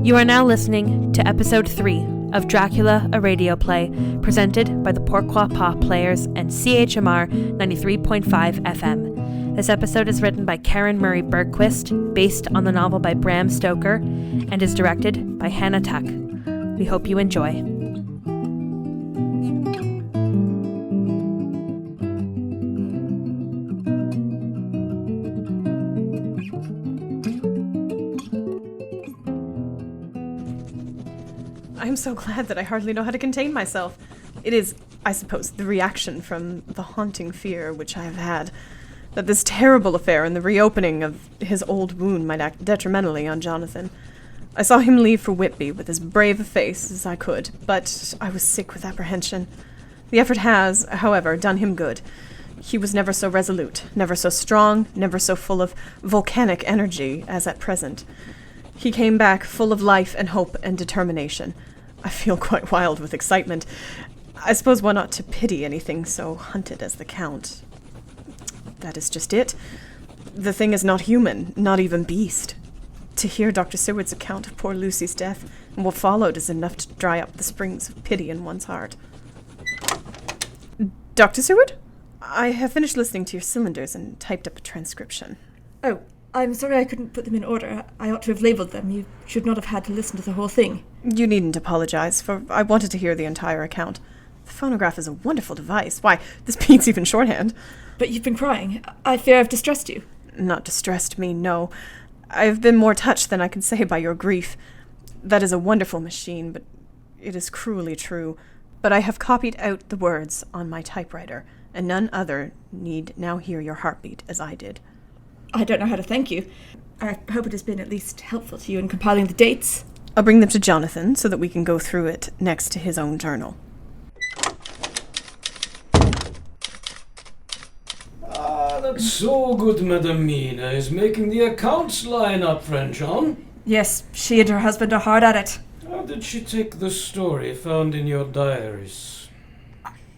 You are now listening to Episode 3 of Dracula, a radio play, presented by the Pourquoi-Pas players and CHMR 93.5 FM. This episode is written by Karin Murray-Bergquist, based on the novel by Bram Stoker, and is directed by Hennessey. We hope you enjoy. I'm so glad that I hardly know how to contain myself. It is, I suppose, the reaction from the haunting fear which I have had, that this terrible affair and the reopening of his old wound might act detrimentally on Jonathan. I saw him leave for Whitby with as brave a face as I could, but I was sick with apprehension. The effort has, however, done him good. He was never so resolute, never so strong, never so full of volcanic energy as at present. He came back full of life and hope and determination. I feel quite wild with excitement. I suppose one ought to pity anything so hunted as the Count. That is just it. The thing is not human, not even beast. To hear Dr. Seward's account of poor Lucy's death and what followed is enough to dry up the springs of pity in one's heart. Dr. Seward? I have finished listening to your cylinders and typed up a transcription. Oh, I'm sorry I couldn't put them in order. I ought to have labelled them. You should not have had to listen to the whole thing. You needn't apologize, for I wanted to hear the entire account. The phonograph is a wonderful device. Why, this beats even shorthand. But you've been crying. I fear I've distressed you. Not distressed me, no. I've been more touched than I can say by your grief. That is a wonderful machine, but it is cruelly true. But I have copied out the words on my typewriter, and none other need now hear your heartbeat as I did. I don't know how to thank you. I hope it has been at least helpful to you in compiling the dates. I'll bring them to Jonathan so that we can go through it next to his own journal. That's so good Madame Mina is making the accounts line up, friend John. Yes, she and her husband are hard at it. How did she take the story found in your diaries?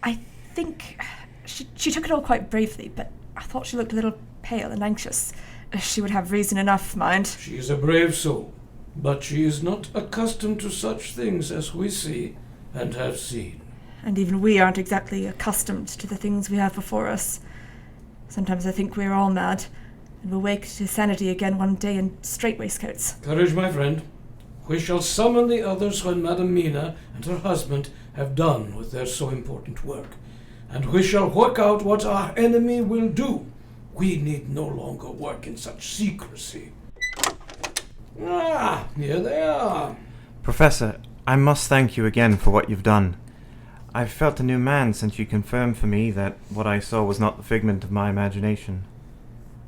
I think she took it all quite bravely, but I thought she looked a little pale and anxious. She would have reason enough, mind. She is a brave soul, but she is not accustomed to such things as we see and have seen. And even we aren't exactly accustomed to the things we have before us. Sometimes I think we're all mad, and will wake to sanity again one day in straight waistcoats. Courage, my friend. We shall summon the others when Madame Mina and her husband have done with their so important work, and we shall work out what our enemy will do. We need no longer work in such secrecy. Ah, here they are. Professor, I must thank you again for what you've done. I've felt a new man since you confirmed for me that what I saw was not the figment of my imagination.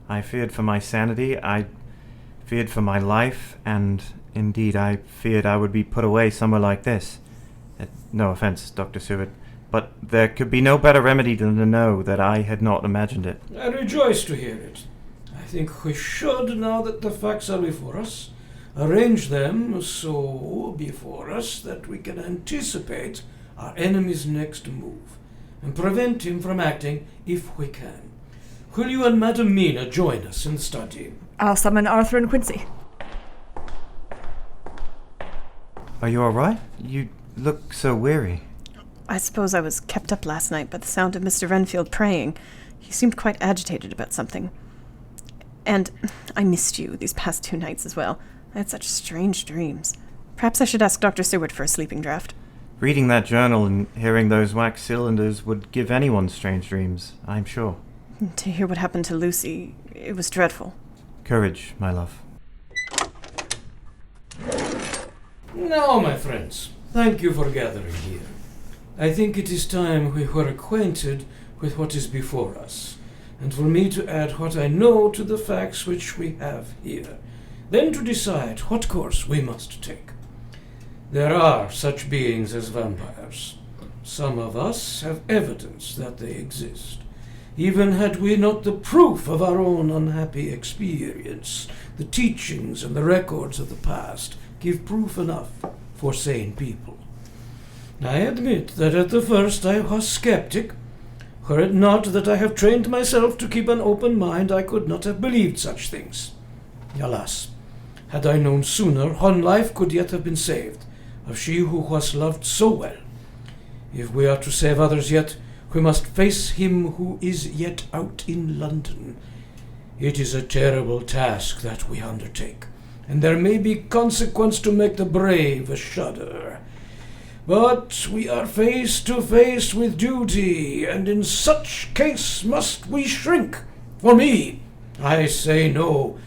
I feared for my sanity, I feared for my life, and indeed I feared I would be put away somewhere like this. No offense, Dr. Seward, but there could be no better remedy than to know that I had not imagined it. I rejoice to hear it. I think we should, now that the facts are before us, arrange them so before us that we can anticipate our enemy's next move, and prevent him from acting if we can. Will you and Madame Mina join us in the study? I'll summon Arthur and Quincey. Are you all right? You look so weary. I suppose I was kept up last night by the sound of Mr. Renfield praying. He seemed quite agitated about something. And I missed you these past 2 nights as well. I had such strange dreams. Perhaps I should ask Dr. Seward for a sleeping draught. Reading that journal and hearing those wax cylinders would give anyone strange dreams, I'm sure. To hear what happened to Lucy, it was dreadful. Courage, my love. Now, my friends, thank you for gathering here. I think it is time we were acquainted with what is before us, and for me to add what I know to the facts which we have here, then to decide what course we must take. There are such beings as vampires. Some of us have evidence that they exist. Even had we not the proof of our own unhappy experience, the teachings and the records of the past give proof enough for sane people. I admit that at the first I was skeptic. Were it not that I have trained myself to keep an open mind, I could not have believed such things. Alas, Had I known sooner, one life could yet have been saved, of she who was loved so well. If we are to save others yet, we must face him who is yet out in London. It is a terrible task that we undertake, and there may be consequence to make the brave shudder. But we are face to face with duty, and in such case must we shrink. For me, I say no,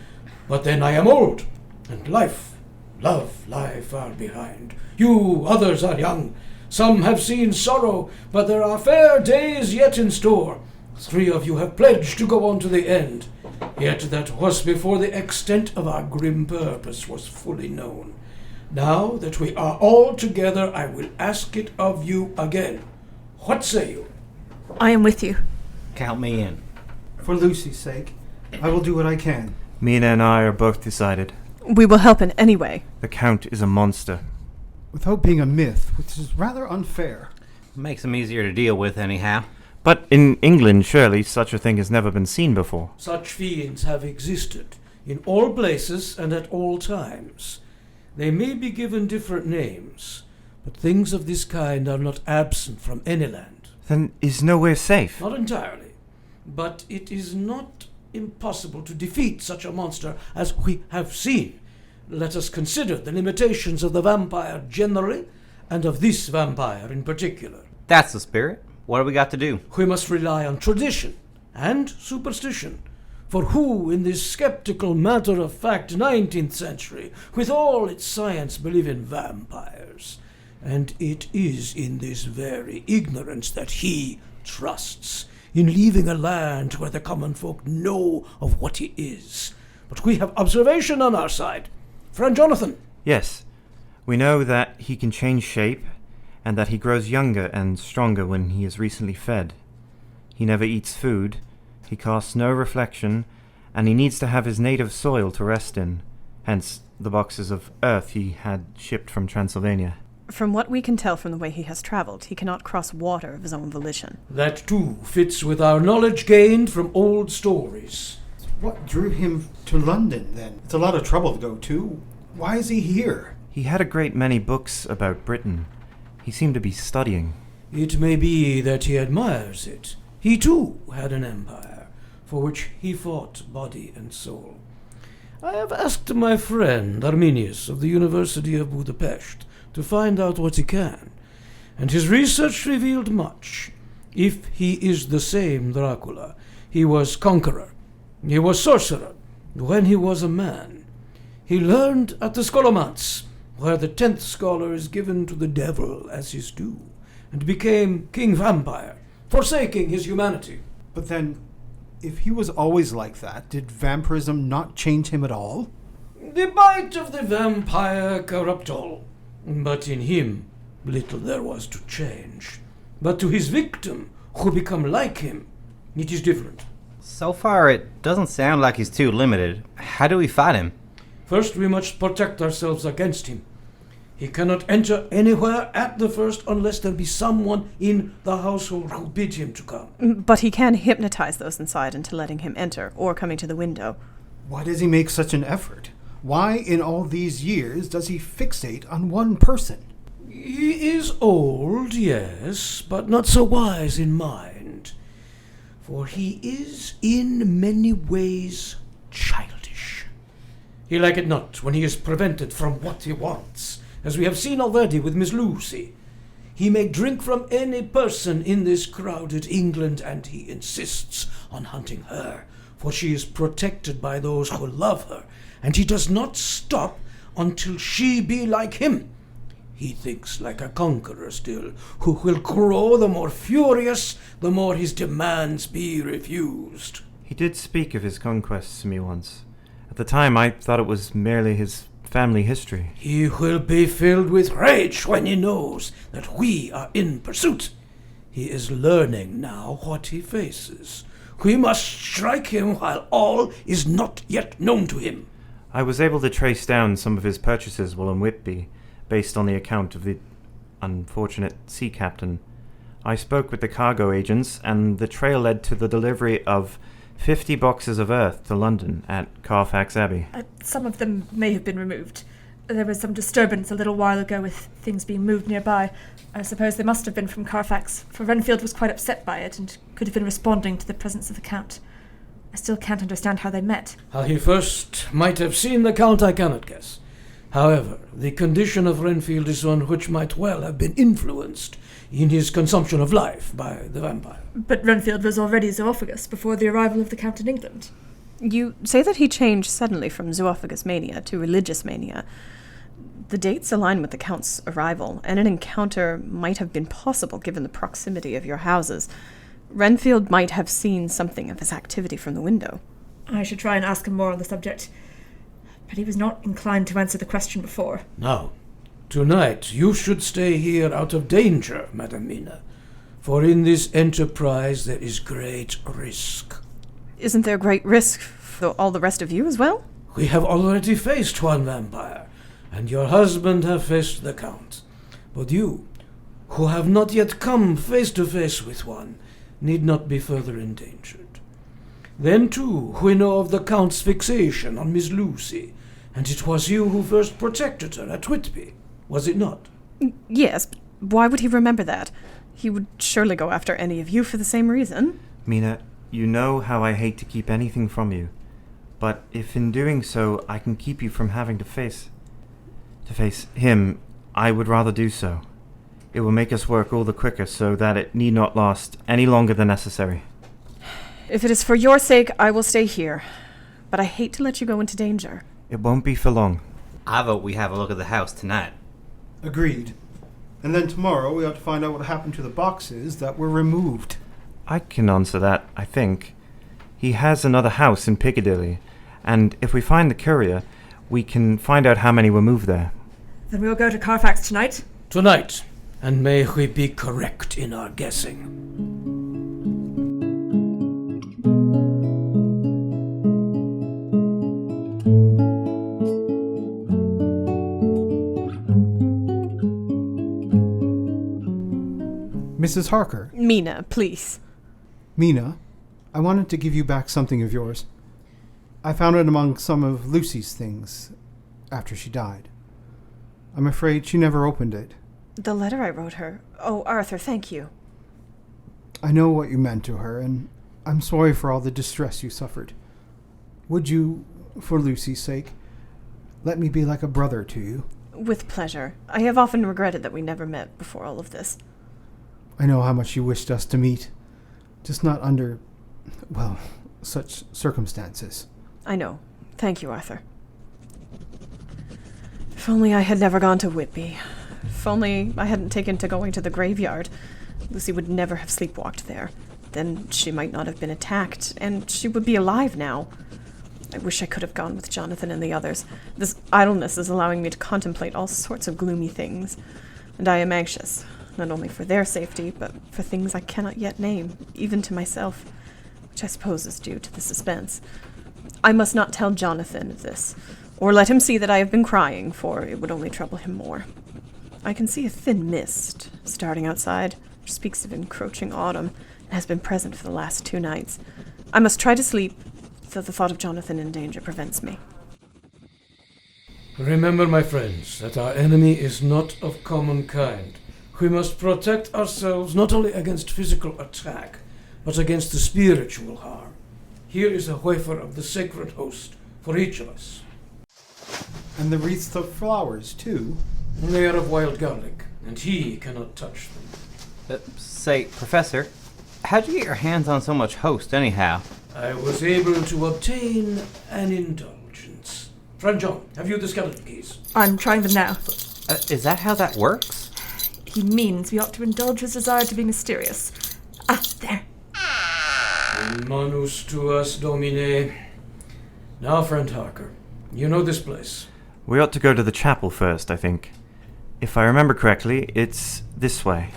but then I am old, and love lie far behind. You others are young. Some have seen sorrow, but there are fair days yet in store. 3 of you have pledged to go on to the end. Yet that was before the extent of our grim purpose was fully known. Now that we are all together, I will ask it of you again. What say you? I am with you. Count me in. For Lucy's sake, I will do what I can. Mina and I are both decided. We will help in any way. The Count is a monster. Without being a myth, which is rather unfair. Makes him easier to deal with, anyhow. But in England, surely, such a thing has never been seen before. Such fiends have existed, in all places and at all times. They may be given different names, but things of this kind are not absent from any land. Then is nowhere safe? Not entirely, but it is not impossible to defeat such a monster as we have seen. Let us consider the limitations of the vampire generally, and of this vampire in particular. That's the spirit. What do we got to do? We must rely on tradition and superstition. For who in this skeptical matter-of-fact 19th century, with all its science, believe in vampires? And it is in this very ignorance that he trusts, in leaving a land where the common folk know of what he is. But we have observation on our side. Friend Jonathan. Yes. We know that he can change shape, and that he grows younger and stronger when he is recently fed. He never eats food, he casts no reflection, and he needs to have his native soil to rest in, hence the boxes of earth he had shipped from Transylvania. From what we can tell from the way he has traveled, he cannot cross water of his own volition. That too fits with our knowledge gained from old stories. What drew him to London, then? It's a lot of trouble to go to. Why is he here? He had a great many books about Britain. He seemed to be studying. It may be that he admires it. He too had an empire, for which he fought body and soul. I have asked my friend Arminius of the University of Budapest to find out what he can, and his research revealed much. If he is the same Dracula, he was conqueror, he was sorcerer, when he was a man. He learned at the Scholomance, where the 10th scholar is given to the devil as his due, and became King Vampire, forsaking his humanity. But then, if he was always like that, did vampirism not change him at all? The bite of the vampire corrupt all, but in him little there was to change. But to his victim, who become like him, it is different. So far, it doesn't sound like he's too limited. How do we fight him? First, we must protect ourselves against him. He cannot enter anywhere at the first unless there be someone in the household who bid him to come. But he can hypnotize those inside into letting him enter, or coming to the window. Why does he make such an effort? Why, in all these years, does he fixate on one person? He is old, yes, but not so wise in mind. For he is in many ways childish. He like it not when he is prevented from what he wants, as we have seen already with Miss Lucy. He may drink from any person in this crowded England, and he insists on hunting her, for she is protected by those who love her, and he does not stop until she be like him. He thinks like a conqueror still, who will grow the more furious, the more his demands be refused. He did speak of his conquests to me once. At the time, I thought it was merely his family history. He will be filled with rage when he knows that we are in pursuit. He is learning now what he faces. We must strike him while all is not yet known to him. I was able to trace down some of his purchases while in Whitby, based on the account of the unfortunate sea captain. I spoke with the cargo agents, and the trail led to the delivery of 50 boxes of earth to London at Carfax Abbey. Some of them may have been removed. There was some disturbance a little while ago with things being moved nearby. I suppose they must have been from Carfax, for Renfield was quite upset by it and could have been responding to the presence of the Count. I still can't understand how they met. How he first might have seen the Count I cannot guess. However, the condition of Renfield is one which might well have been influenced in his consumption of life by the vampire. But Renfield was already zoophagous before the arrival of the Count in England. You say that he changed suddenly from zoophagous mania to religious mania. The dates align with the Count's arrival, and an encounter might have been possible given the proximity of your houses. Renfield might have seen something of his activity from the window. I should try and ask him more on the subject, but he was not inclined to answer the question before. Now, tonight you should stay here out of danger, Madam Mina, for in this enterprise there is great risk. Isn't there great risk for all the rest of you as well? We have already faced one vampire, and your husband have faced the Count. But you, who have not yet come face to face with one, need not be further endangered. Then, too, we know of the Count's fixation on Miss Lucy, and it was you who first protected her at Whitby, was it not? Yes, but why would he remember that? He would surely go after any of you for the same reason. Mina, you know how I hate to keep anything from you, but if in doing so I can keep you from having to face him, I would rather do so. It will make us work all the quicker so that it need not last any longer than necessary. If it is for your sake, I will stay here, but I hate to let you go into danger. It won't be for long. I vote we have a look at the house tonight. Agreed. And then tomorrow we ought to find out what happened to the boxes that were removed. I can answer that, I think. He has another house in Piccadilly, and if we find the courier, we can find out how many were moved there. Then we will go to Carfax tonight? Tonight, and may we be correct in our guessing. Mrs. Harker. Mina, please. Mina, I wanted to give you back something of yours. I found it among some of Lucy's things after she died. I'm afraid she never opened it. The letter I wrote her. Oh, Arthur, thank you. I know what you meant to her, and I'm sorry for all the distress you suffered. Would you, for Lucy's sake, let me be like a brother to you? With pleasure. I have often regretted that we never met before all of this. I know how much you wished us to meet, just not under, well, such circumstances. I know. Thank you, Arthur. If only I had never gone to Whitby. If only I hadn't taken to going to the graveyard. Lucy would never have sleepwalked there. Then she might not have been attacked, and she would be alive now. I wish I could have gone with Jonathan and the others. This idleness is allowing me to contemplate all sorts of gloomy things, and I am anxious, not only for their safety, but for things I cannot yet name, even to myself, which I suppose is due to the suspense. I must not tell Jonathan of this, or let him see that I have been crying, for it would only trouble him more. I can see a thin mist starting outside, which speaks of encroaching autumn, and has been present for the last 2 nights. I must try to sleep, though the thought of Jonathan in danger prevents me. Remember, my friends, that our enemy is not of common kind. We must protect ourselves not only against physical attack, but against the spiritual harm. Here is a wafer of the sacred host for each of us. And the wreaths of flowers, too. They are of wild garlic, and he cannot touch them. Say, Professor, how'd you get your hands on so much host, anyhow? I was able to obtain an indulgence. Friend John, have you the skeleton keys? I'm trying them now. Is that how that works? He means we ought to indulge his desire to be mysterious. Ah, there. In manus tuas, Domine. Now, friend Harker, you know this place. We ought to go to the chapel first, I think. If I remember correctly, it's this way.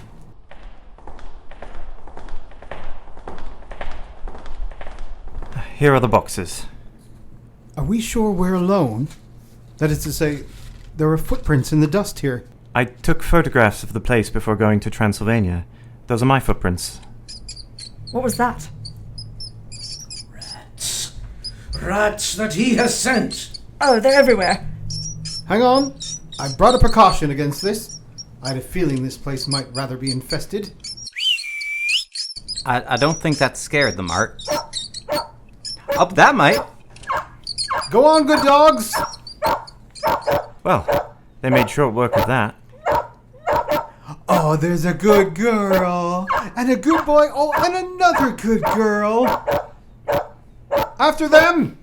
Here are the boxes. Are we sure we're alone? That is to say, there are footprints in the dust here. I took photographs of the place before going to Transylvania. Those are my footprints. What was that? Rats that he has sent! Oh, they're everywhere. Hang on. I brought a precaution against this. I had a feeling this place might rather be infested. I don't think that scared them, Art. Oh, that might. Go on, good dogs! Well, they made short work of that. Oh, there's a good girl. And a good boy. Oh, and another good girl. After them!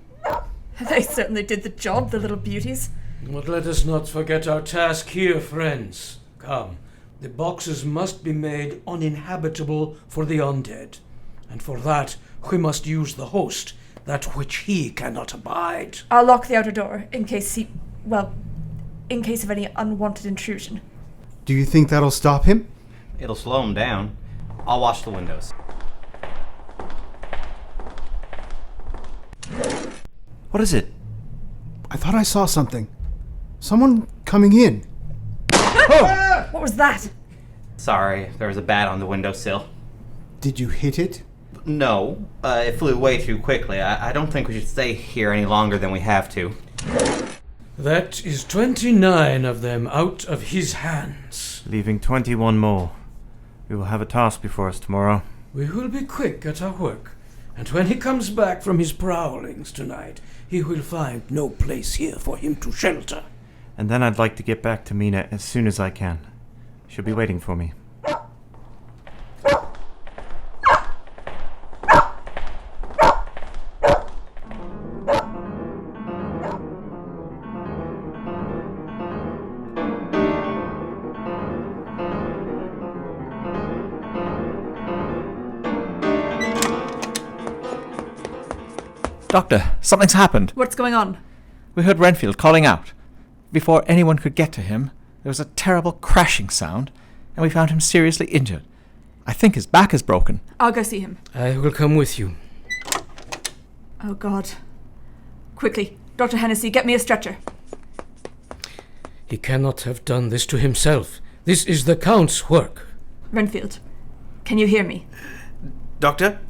They certainly did the job, the little beauties. But let us not forget our task here, friends. Come, the boxes must be made uninhabitable for the undead. And for that, we must use the host, that which he cannot abide. I'll lock the outer door, in case of any unwanted intrusion. Do you think that'll stop him? It'll slow him down. I'll watch the windows. What is it? I thought I saw something. Someone coming in. What was that? Sorry, there was a bat on the windowsill. Did you hit it? No, it flew way too quickly. I don't think we should stay here any longer than we have to. That is 29 of them out of his hands. Leaving 21 more. We will have a task before us tomorrow. We will be quick at our work, and when he comes back from his prowlings tonight, he will find no place here for him to shelter. And then I'd like to get back to Mina as soon as I can. She'll be waiting for me. Doctor, something's happened. What's going on? We heard Renfield calling out. Before anyone could get to him, there was a terrible crashing sound, and we found him seriously injured. I think his back is broken. I'll go see him. I will come with you. Oh, God. Quickly, Dr. Hennessey, get me a stretcher. He cannot have done this to himself. This is the Count's work. Renfield, can you hear me? Doctor,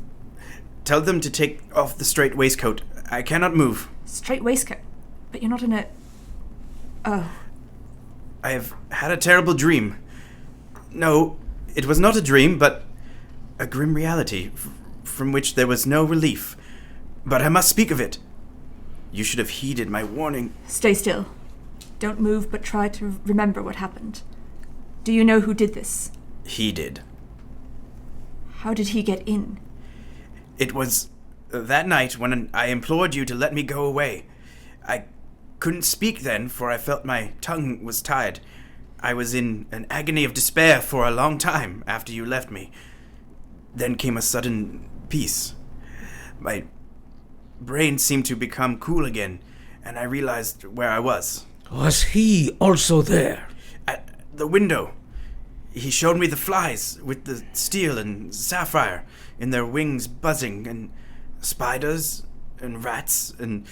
tell them to take off the straight waistcoat. I cannot move. Straight waistcoat? But you're not in a... Oh. I have had a terrible dream. No, it was not a dream, but a grim reality, from which there was no relief. But I must speak of it. You should have heeded my warning. Stay still. Don't move, but try to remember what happened. Do you know who did this? He did. How did he get in? It was that night when I implored you to let me go away. I couldn't speak then, for I felt my tongue was tied. I was in an agony of despair for a long time after you left me. Then came a sudden peace. My brain seemed to become cool again, and I realized where I was. Was he also there? At the window. He showed me the flies with the steel and sapphire in their wings buzzing, and spiders and rats and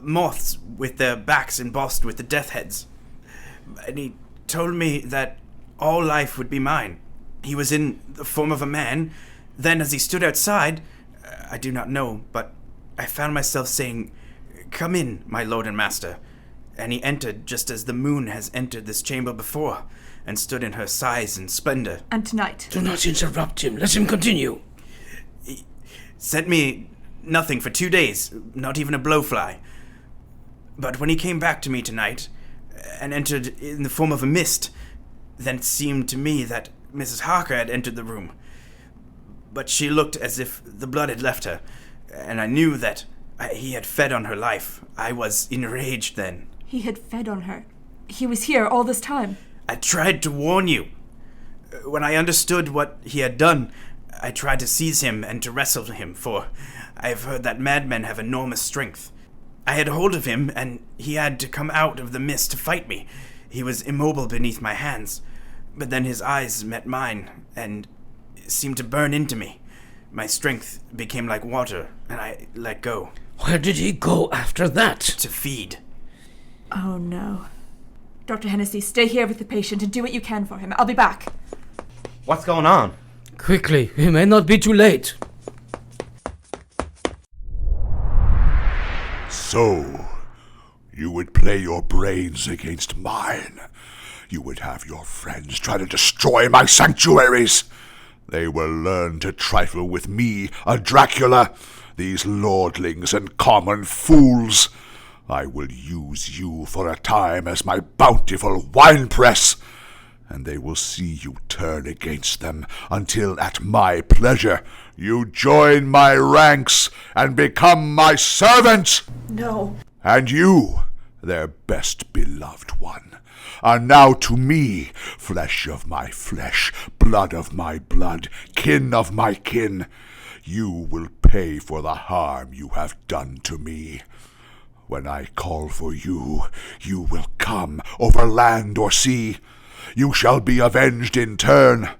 moths with their backs embossed with the death heads. And he told me that all life would be mine. He was in the form of a man. Then as he stood outside, I do not know, but I found myself saying, "Come in, my lord and master." And he entered just as the moon has entered this chamber before, and stood in her size and splendor. And tonight? Do not interrupt him. Let him continue. He sent me nothing for 2 days, not even a blowfly. But when he came back to me tonight, and entered in the form of a mist, then it seemed to me that Mrs. Harker had entered the room. But she looked as if the blood had left her, and I knew that he had fed on her life. I was enraged then. He had fed on her. He was here all this time. I tried to warn you. When I understood what he had done, I tried to seize him and to wrestle him, for I have heard that madmen have enormous strength. I had hold of him, and he had to come out of the mist to fight me. He was immobile beneath my hands, but then his eyes met mine, and seemed to burn into me. My strength became like water, and I let go. Where did he go after that? To feed. Oh, no. Dr. Hennessey, stay here with the patient and do what you can for him. I'll be back. What's going on? Quickly, we may not be too late. So, you would play your brains against mine. You would have your friends try to destroy my sanctuaries. They will learn to trifle with me, a Dracula, these lordlings and common fools. I will use you for a time as my bountiful winepress, and they will see you turn against them until at my pleasure you join my ranks and become my servants. No. And you, their best beloved one, are now to me flesh of my flesh, blood of my blood, kin of my kin. You will pay for the harm you have done to me. When I call for you, you will come over land or sea. You shall be avenged in turn,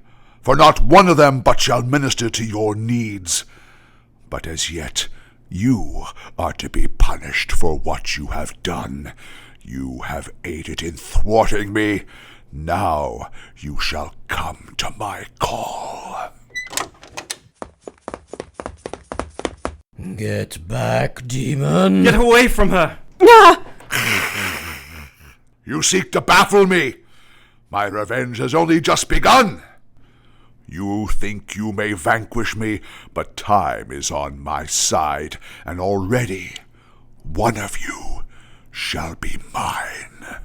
for not one of them but shall minister to your needs. But as yet, you are to be punished for what you have done. You have aided in thwarting me. Now you shall come to my call. Get back, demon! Get away from her! You seek to baffle me. My revenge has only just begun. You think you may vanquish me, but time is on my side, and already one of you shall be mine.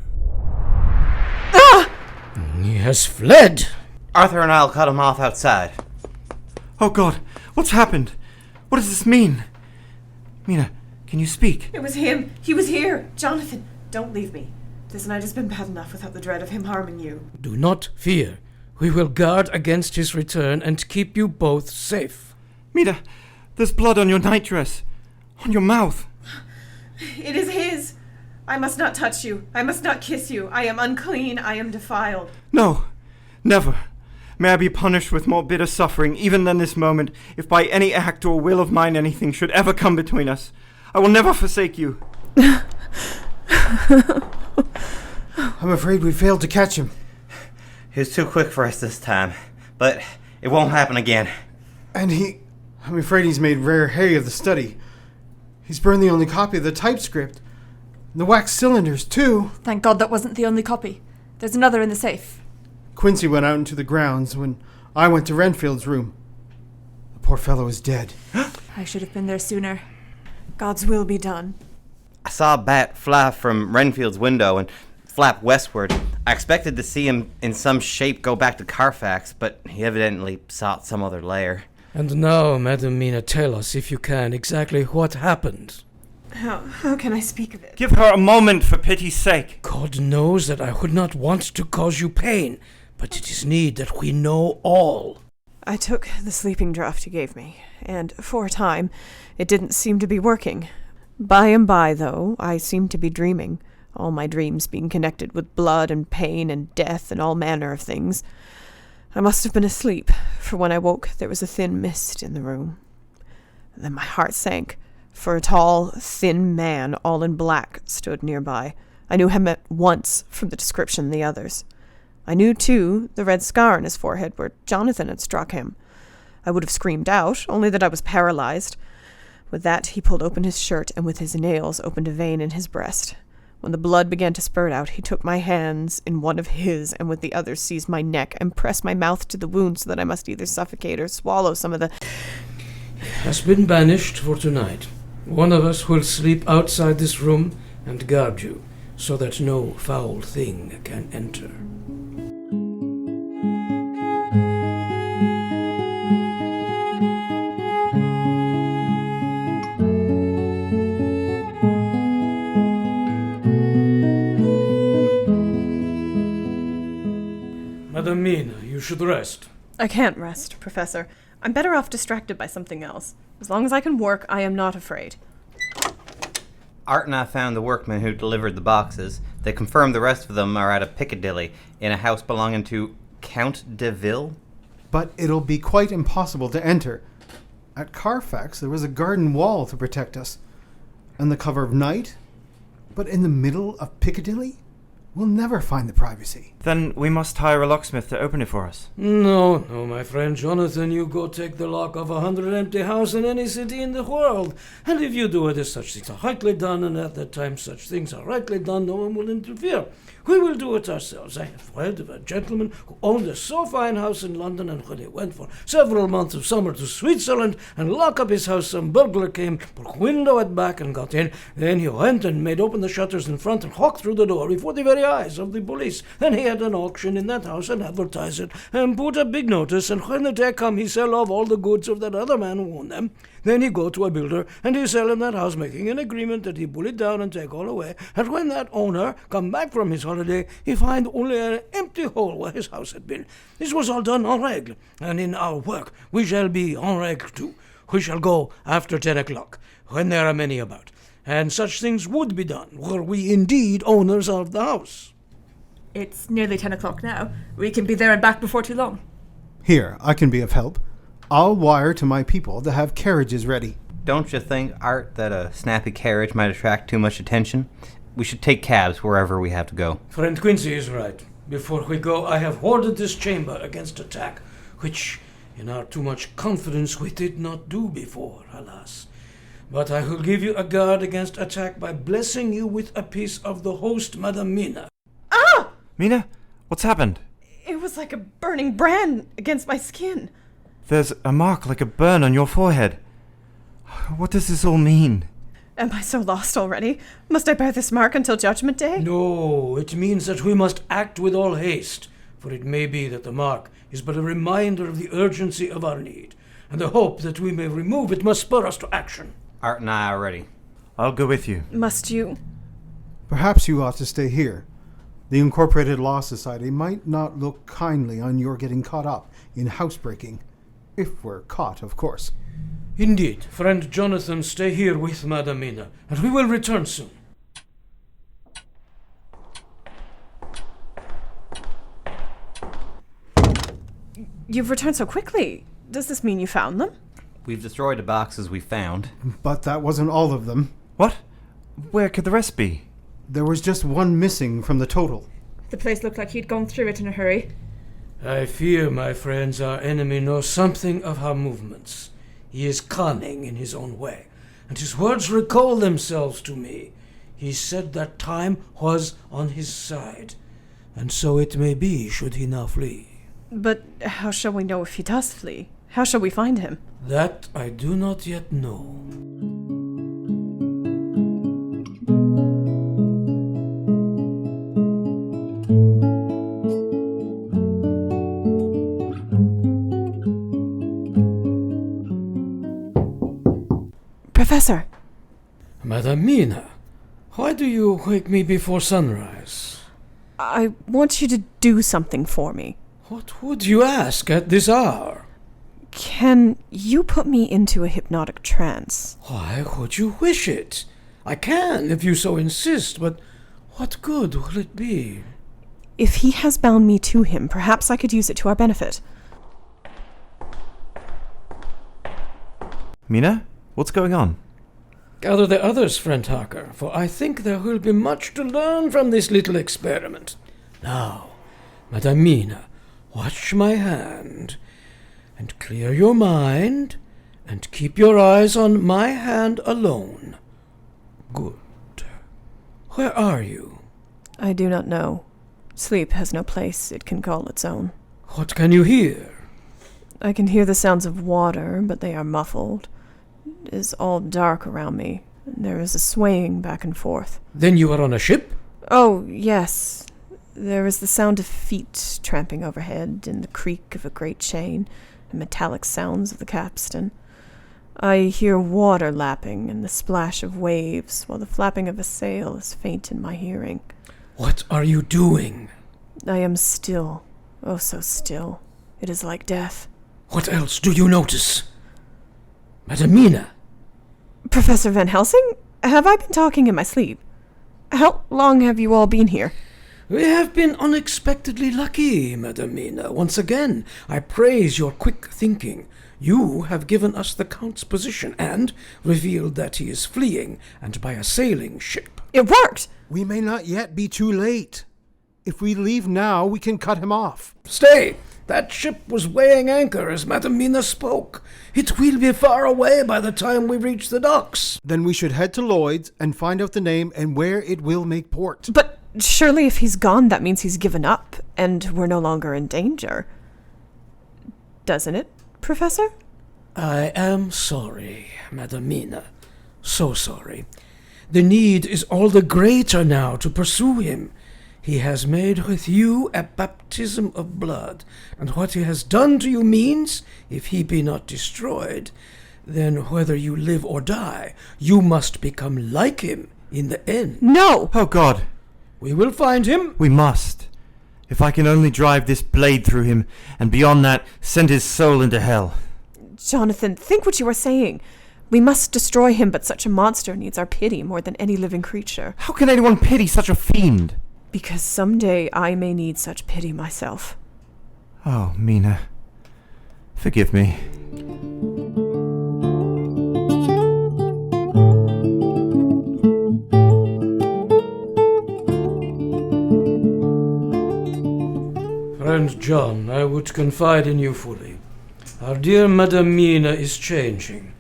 He has fled! Arthur and I'll cut him off outside. Oh God, what's happened? What does this mean? Mina, can you speak? It was him. He was here. Jonathan, don't leave me. This night has been bad enough without the dread of him harming you. Do not fear. We will guard against his return and keep you both safe. Mina, there's blood on your nightdress. On your mouth. It is his. I must not touch you. I must not kiss you. I am unclean. I am defiled. No, never. May I be punished with more bitter suffering even than this moment, if by any act or will of mine anything should ever come between us. I will never forsake you. I'm afraid we failed to catch him. He was too quick for us this time, but it won't happen again. And I'm afraid he's made rare hay of the study. He's burned the only copy of the typescript. And the wax cylinders, too. Thank God that wasn't the only copy. There's another in the safe. Quincey went out into the grounds when I went to Renfield's room. The poor fellow is dead. I should have been there sooner. God's will be done. I saw a bat fly from Renfield's window and flap westward. I expected to see him in some shape go back to Carfax, but he evidently sought some other lair. And now, Madam Mina, tell us, if you can, exactly what happened. How can I speak of it? Give her a moment, for pity's sake. God knows that I would not want to cause you pain, but it is need that we know all. I took the sleeping draught you gave me, and for a time it didn't seem to be working. By and by, though, I seemed to be dreaming, all my dreams being connected with blood and pain and death and all manner of things. I must have been asleep, for when I woke there was a thin mist in the room. And then my heart sank, for a tall, thin man, all in black, stood nearby. I knew him at once from the description of the others. I knew, too, the red scar on his forehead where Jonathan had struck him. I would have screamed out, only that I was paralyzed. With that, he pulled open his shirt and with his nails opened a vein in his breast. When the blood began to spurt out, he took my hands in one of his and with the other seized my neck and pressed my mouth to the wound so that I must either suffocate or swallow some of the... Has been banished for tonight. One of us will sleep outside this room and guard you, so that no foul thing can enter. Madam Mina, you should rest. I can't rest, Professor. I'm better off distracted by something else. As long as I can work, I am not afraid. Art and I found the workmen who delivered the boxes. They confirmed the rest of them are at a Piccadilly in a house belonging to Count de Ville. But it'll be quite impossible to enter. At Carfax, there was a garden wall to protect us. And the cover of night? But in the middle of Piccadilly? We'll never find the privacy. Then we must hire a locksmith to open it for us. No, my friend Jonathan, you go take the lock of 100 empty houses in any city in the world. And if you do it as such things are rightly done, and at that time such things are rightly done, no one will interfere. We will do it ourselves. I have read of a gentleman who owned a so fine house in London, and when he went for several months of summer to Switzerland and lock up his house, some burglar came, broke window at back and got in. Then he went and made open the shutters in front and walked through the door before the very eyes of the police. Then he had an auction in that house and advertised it and put a big notice, and when the day come he sell off all the goods of that other man who owned them. Then he go to a builder and he sell him that house, making an agreement that he pull it down and take all away. And when that owner come back from his holiday, he find only an empty hole where his house had been. This was all done en règle, and in our work we shall be en règle too. We shall go after 10 o'clock, when there are many about, and such things would be done were we indeed owners of the house. It's nearly 10 o'clock now. We can be there and back before too long. Here, I can be of help. I'll wire to my people to have carriages ready. Don't you think, Art, that a snappy carriage might attract too much attention? We should take cabs wherever we have to go. Friend Quincey is right. Before we go, I have warded this chamber against attack, which, in our too much confidence, we did not do before, alas. But I will give you a guard against attack by blessing you with a piece of the host, Madame Mina. Ah! Mina, what's happened? It was like a burning brand against my skin. There's a mark like a burn on your forehead. What does this all mean? Am I so lost already? Must I bear this mark until Judgment Day? No, it means that we must act with all haste, for it may be that the mark is but a reminder of the urgency of our need, and the hope that we may remove it must spur us to action. Art and I are ready. I'll go with you. Must you? Perhaps you ought to stay here. The Incorporated Law Society might not look kindly on your getting caught up in housebreaking. If we're caught, of course. Indeed, friend Jonathan, stay here with Madame Mina, and we will return soon. You've returned so quickly. Does this mean you found them? We've destroyed the boxes we found. But that wasn't all of them. What? Where could the rest be? There was just one missing from the total. The place looked like he'd gone through it in a hurry. I fear, my friends, our enemy knows something of our movements. He is cunning in his own way, and his words recall themselves to me. He said that time was on his side, and so it may be should he now flee. But how shall we know if he does flee? How shall we find him? That I do not yet know. Professor! Madame Mina, why do you wake me before sunrise? I want you to do something for me. What would you ask at this hour? Can you put me into a hypnotic trance? Why would you wish it? I can, if you so insist, but what good will it be? If he has bound me to him, perhaps I could use it to our benefit. Mina, what's going on? Gather the others, friend Harker, for I think there will be much to learn from this little experiment. Now, Madame Mina, watch my hand, and clear your mind, and keep your eyes on my hand alone. Good. Where are you? I do not know. Sleep has no place it can call its own. What can you hear? I can hear the sounds of water, but they are muffled. It is all dark around me, and there is a swaying back and forth. Then you are on a ship? Oh, yes. There is the sound of feet tramping overhead, and the creak of a great chain, and metallic sounds of the capstan. I hear water lapping and the splash of waves, while the flapping of a sail is faint in my hearing. What are you doing? I am still. Oh, so still. It is like death. What else do you notice? Madame Mina. Professor Van Helsing? Have I been talking in my sleep? How long have you all been here? We have been unexpectedly lucky, Madame Mina. Once again, I praise your quick thinking. You have given us the Count's position and revealed that he is fleeing, and by a sailing ship. It worked! We may not yet be too late. If we leave now, we can cut him off. Stay! That ship was weighing anchor as Madam Mina spoke. It will be far away by the time we reach the docks. Then we should head to Lloyd's and find out the name and where it will make port. But surely if he's gone, that means he's given up, and we're no longer in danger. Doesn't it, Professor? I am sorry, Madam Mina. So sorry. The need is all the greater now to pursue him. He has made with you a baptism of blood, and what he has done to you means, if he be not destroyed, then whether you live or die, you must become like him in the end. No! Oh, God. We will find him. We must. If I can only drive this blade through him, and beyond that, send his soul into hell. Jonathan, think what you are saying. We must destroy him, but such a monster needs our pity more than any living creature. How can anyone pity such a fiend? Because someday I may need such pity myself. Oh, Mina. Forgive me. Friend John, I would confide in you fully. Our dear Madam Mina is changing,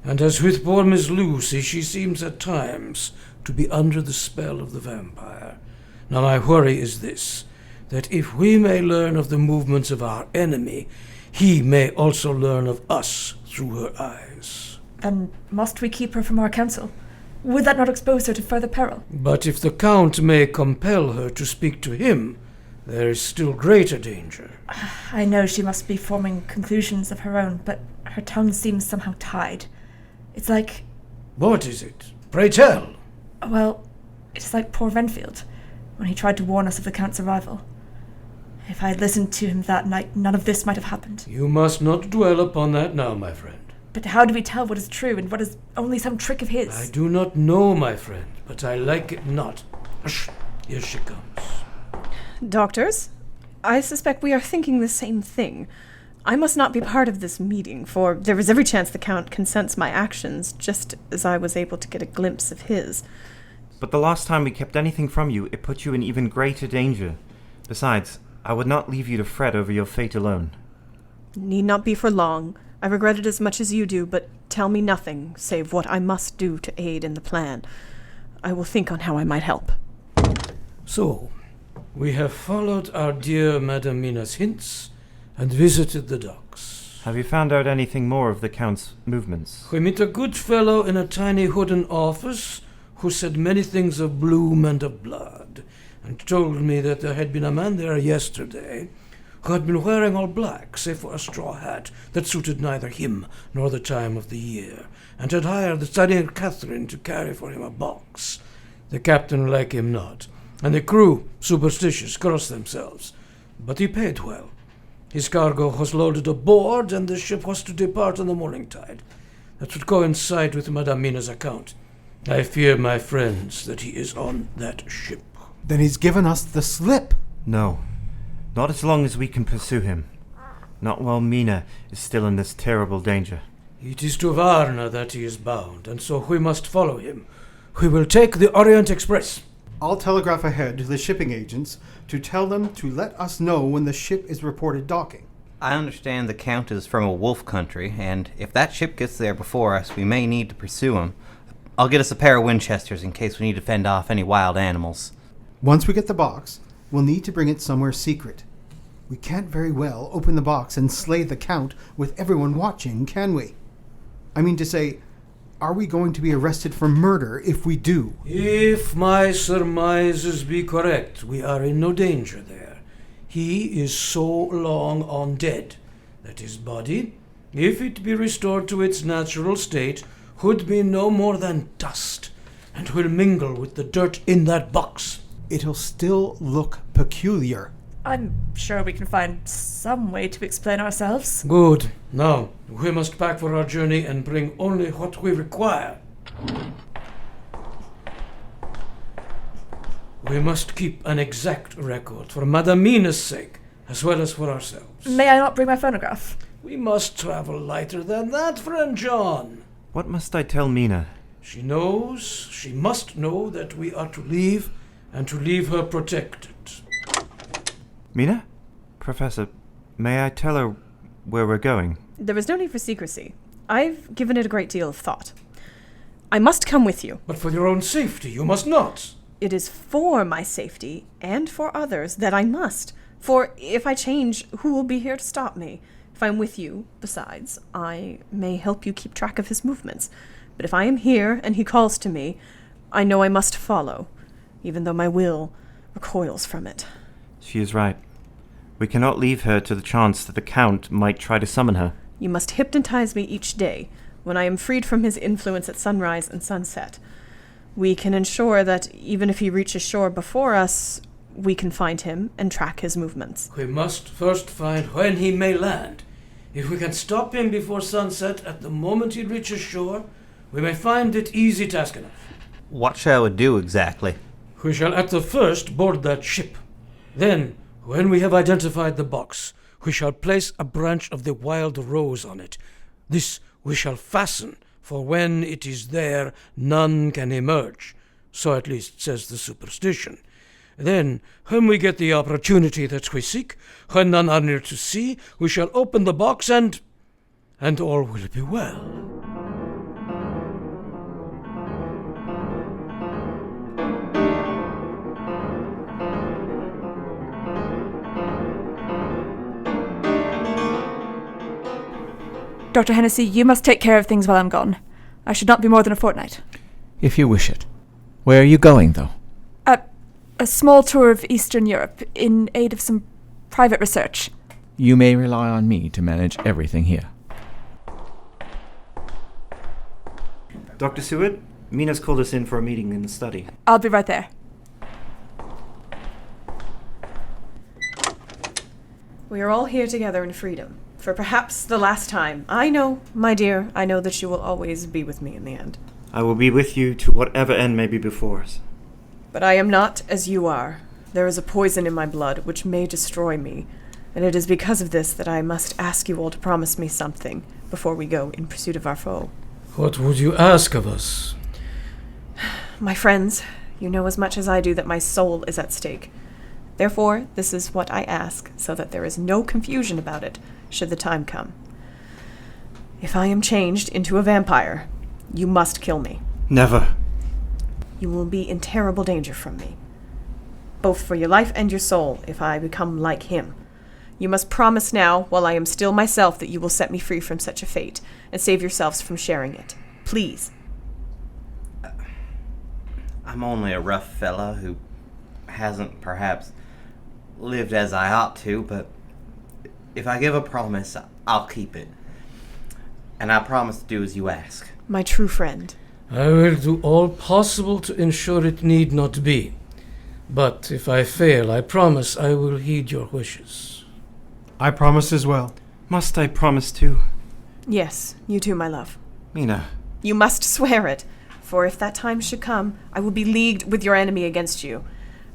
and as with poor Miss Lucy, she seems at times to be under the spell of the vampire. Now my worry is this, that if we may learn of the movements of our enemy, he may also learn of us through her eyes. Then must we keep her from our council? Would that not expose her to further peril? But if the Count may compel her to speak to him, there is still greater danger. I know she must be forming conclusions of her own, but her tongue seems somehow tied. It's like... What is it? Pray tell. Well, it's like poor Renfield, when he tried to warn us of the Count's arrival. If I had listened to him that night, none of this might have happened. You must not dwell upon that now, my friend. But how do we tell what is true and what is only some trick of his? I do not know, my friend, but I like it not. Hush, here she comes. Doctors, I suspect we are thinking the same thing. I must not be part of this meeting, for there is every chance the Count can sense my actions, just as I was able to get a glimpse of his. But the last time we kept anything from you, it put you in even greater danger. Besides, I would not leave you to fret over your fate alone. Need not be for long. I regret it as much as you do, but tell me nothing, save what I must do to aid in the plan. I will think on how I might help. So, we have followed our dear Madam Mina's hints and visited the docks. Have you found out anything more of the Count's movements? We met a good fellow in a tiny wooden office who said many things of bloom and of blood, and told me that there had been a man there yesterday who had been wearing all black, save for a straw hat that suited neither him nor the time of the year, and had hired the studying Catherine to carry for him a box. The captain liked him not, and the crew, superstitious, crossed themselves. But he paid well. His cargo was loaded aboard, and the ship was to depart on the morning tide. That would coincide with Madame Mina's account. I fear, my friends, that he is on that ship. Then he's given us the slip. No. Not as long as we can pursue him. Not while Mina is still in this terrible danger. It is to Varna that he is bound, and so we must follow him. We will take the Orient Express. I'll telegraph ahead to the shipping agents to tell them to let us know when the ship is reported docking. I understand the Count is from a wolf country, and if that ship gets there before us, we may need to pursue him. I'll get us a pair of Winchesters in case we need to fend off any wild animals. Once we get the box, we'll need to bring it somewhere secret. We can't very well open the box and slay the Count with everyone watching, can we? I mean to say, are we going to be arrested for murder if we do? If my surmises be correct, we are in no danger there. He is so long undead that his body, if it be restored to its natural state, would be no more than dust, and will mingle with the dirt in that box. It'll still look peculiar. I'm sure we can find some way to explain ourselves. Good. Now, we must pack for our journey and bring only what we require. We must keep an exact record for Madame Mina's sake, as well as for ourselves. May I not bring my phonograph? We must travel lighter than that, friend John. What must I tell Mina? She must know that we are to leave, and to leave her protected. Mina? Professor, may I tell her where we're going? There is no need for secrecy. I've given it a great deal of thought. I must come with you. But for your own safety, you must not. It is for my safety and for others that I must. For if I change, who will be here to stop me? If I'm with you, besides, I may help you keep track of his movements. But if I am here and he calls to me, I know I must follow, even though my will recoils from it. She is right. We cannot leave her to the chance that the Count might try to summon her. You must hypnotize me each day, when I am freed from his influence at sunrise and sunset. We can ensure that even if he reaches shore before us, we can find him and track his movements. We must first find when he may land. If we can stop him before sunset at the moment he reaches shore, we may find it easy task enough. What shall we do exactly? We shall at the first board that ship. Then, when we have identified the box, we shall place a branch of the wild rose on it. This we shall fasten, for when it is there, none can emerge. So at least says the superstition. Then, when we get the opportunity that we seek, when none are near to see, we shall open the box and all will be well. Dr. Hennessey, you must take care of things while I'm gone. I should not be more than a fortnight. If you wish it. Where are you going, though? A small tour of Eastern Europe, in aid of some private research. You may rely on me to manage everything here. Dr. Seward, Mina's called us in for a meeting in the study. I'll be right there. We are all here together in freedom, for perhaps the last time. I know, my dear, I know that you will always be with me in the end. I will be with you to whatever end may be before us. But I am not as you are. There is a poison in my blood which may destroy me, and it is because of this that I must ask you all to promise me something before we go in pursuit of our foe. What would you ask of us? My friends, you know as much as I do that my soul is at stake. Therefore, this is what I ask, so that there is no confusion about it, should the time come. If I am changed into a vampire, you must kill me. Never. You will be in terrible danger from me, both for your life and your soul, if I become like him. You must promise now, while I am still myself, that you will set me free from such a fate, and save yourselves from sharing it. Please. I'm only a rough fella who hasn't perhaps lived as I ought to, but if I give a promise, I'll keep it. And I promise to do as you ask. My true friend. I will do all possible to ensure it need not be. But if I fail, I promise I will heed your wishes. I promise as well. Must I promise too? Yes, you too, my love. Mina. You must swear it, for if that time should come, I will be leagued with your enemy against you.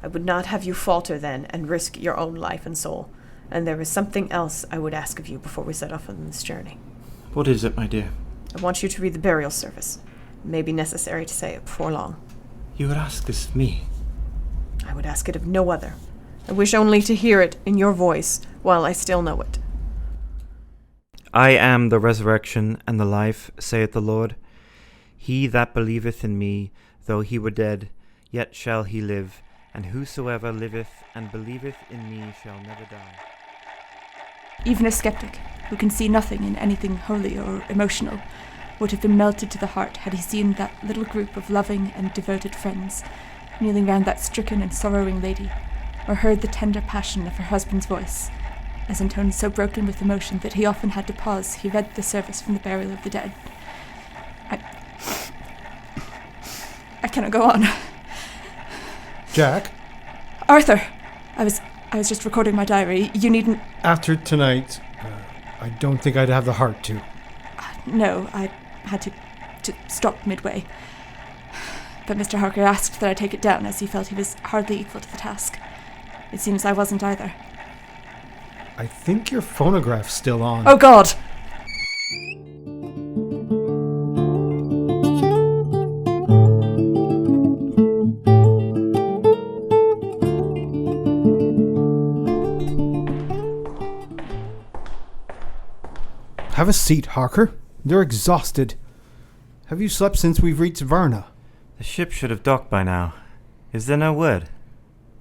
I would not have you falter then and risk your own life and soul. And there is something else I would ask of you before we set off on this journey. What is it, my dear? I want you to read the burial service. It may be necessary to say it before long. You would ask this of me? I would ask it of no other. I wish only to hear it in your voice while I still know it. I am the resurrection and the life, saith the Lord. He that believeth in me, though he were dead, yet shall he live, and whosoever liveth and believeth in me shall never die. Even a skeptic, who can see nothing in anything holy or emotional, would have been melted to the heart had he seen that little group of loving and devoted friends kneeling round that stricken and sorrowing lady, or heard the tender passion of her husband's voice, as in tones so broken with emotion that he often had to pause. He read the service from the burial of the dead. I cannot go on. Jack? Arthur! I was just recording my diary. You needn't... After tonight, I don't think I'd have the heart to. No, I had to stop midway. But Mr. Harker asked that I take it down, as he felt he was hardly equal to the task. It seems I wasn't either. I think your phonograph's still on. Oh, God! Have a seat, Harker. They're exhausted. Have you slept since we've reached Varna? The ship should have docked by now. Is there no word?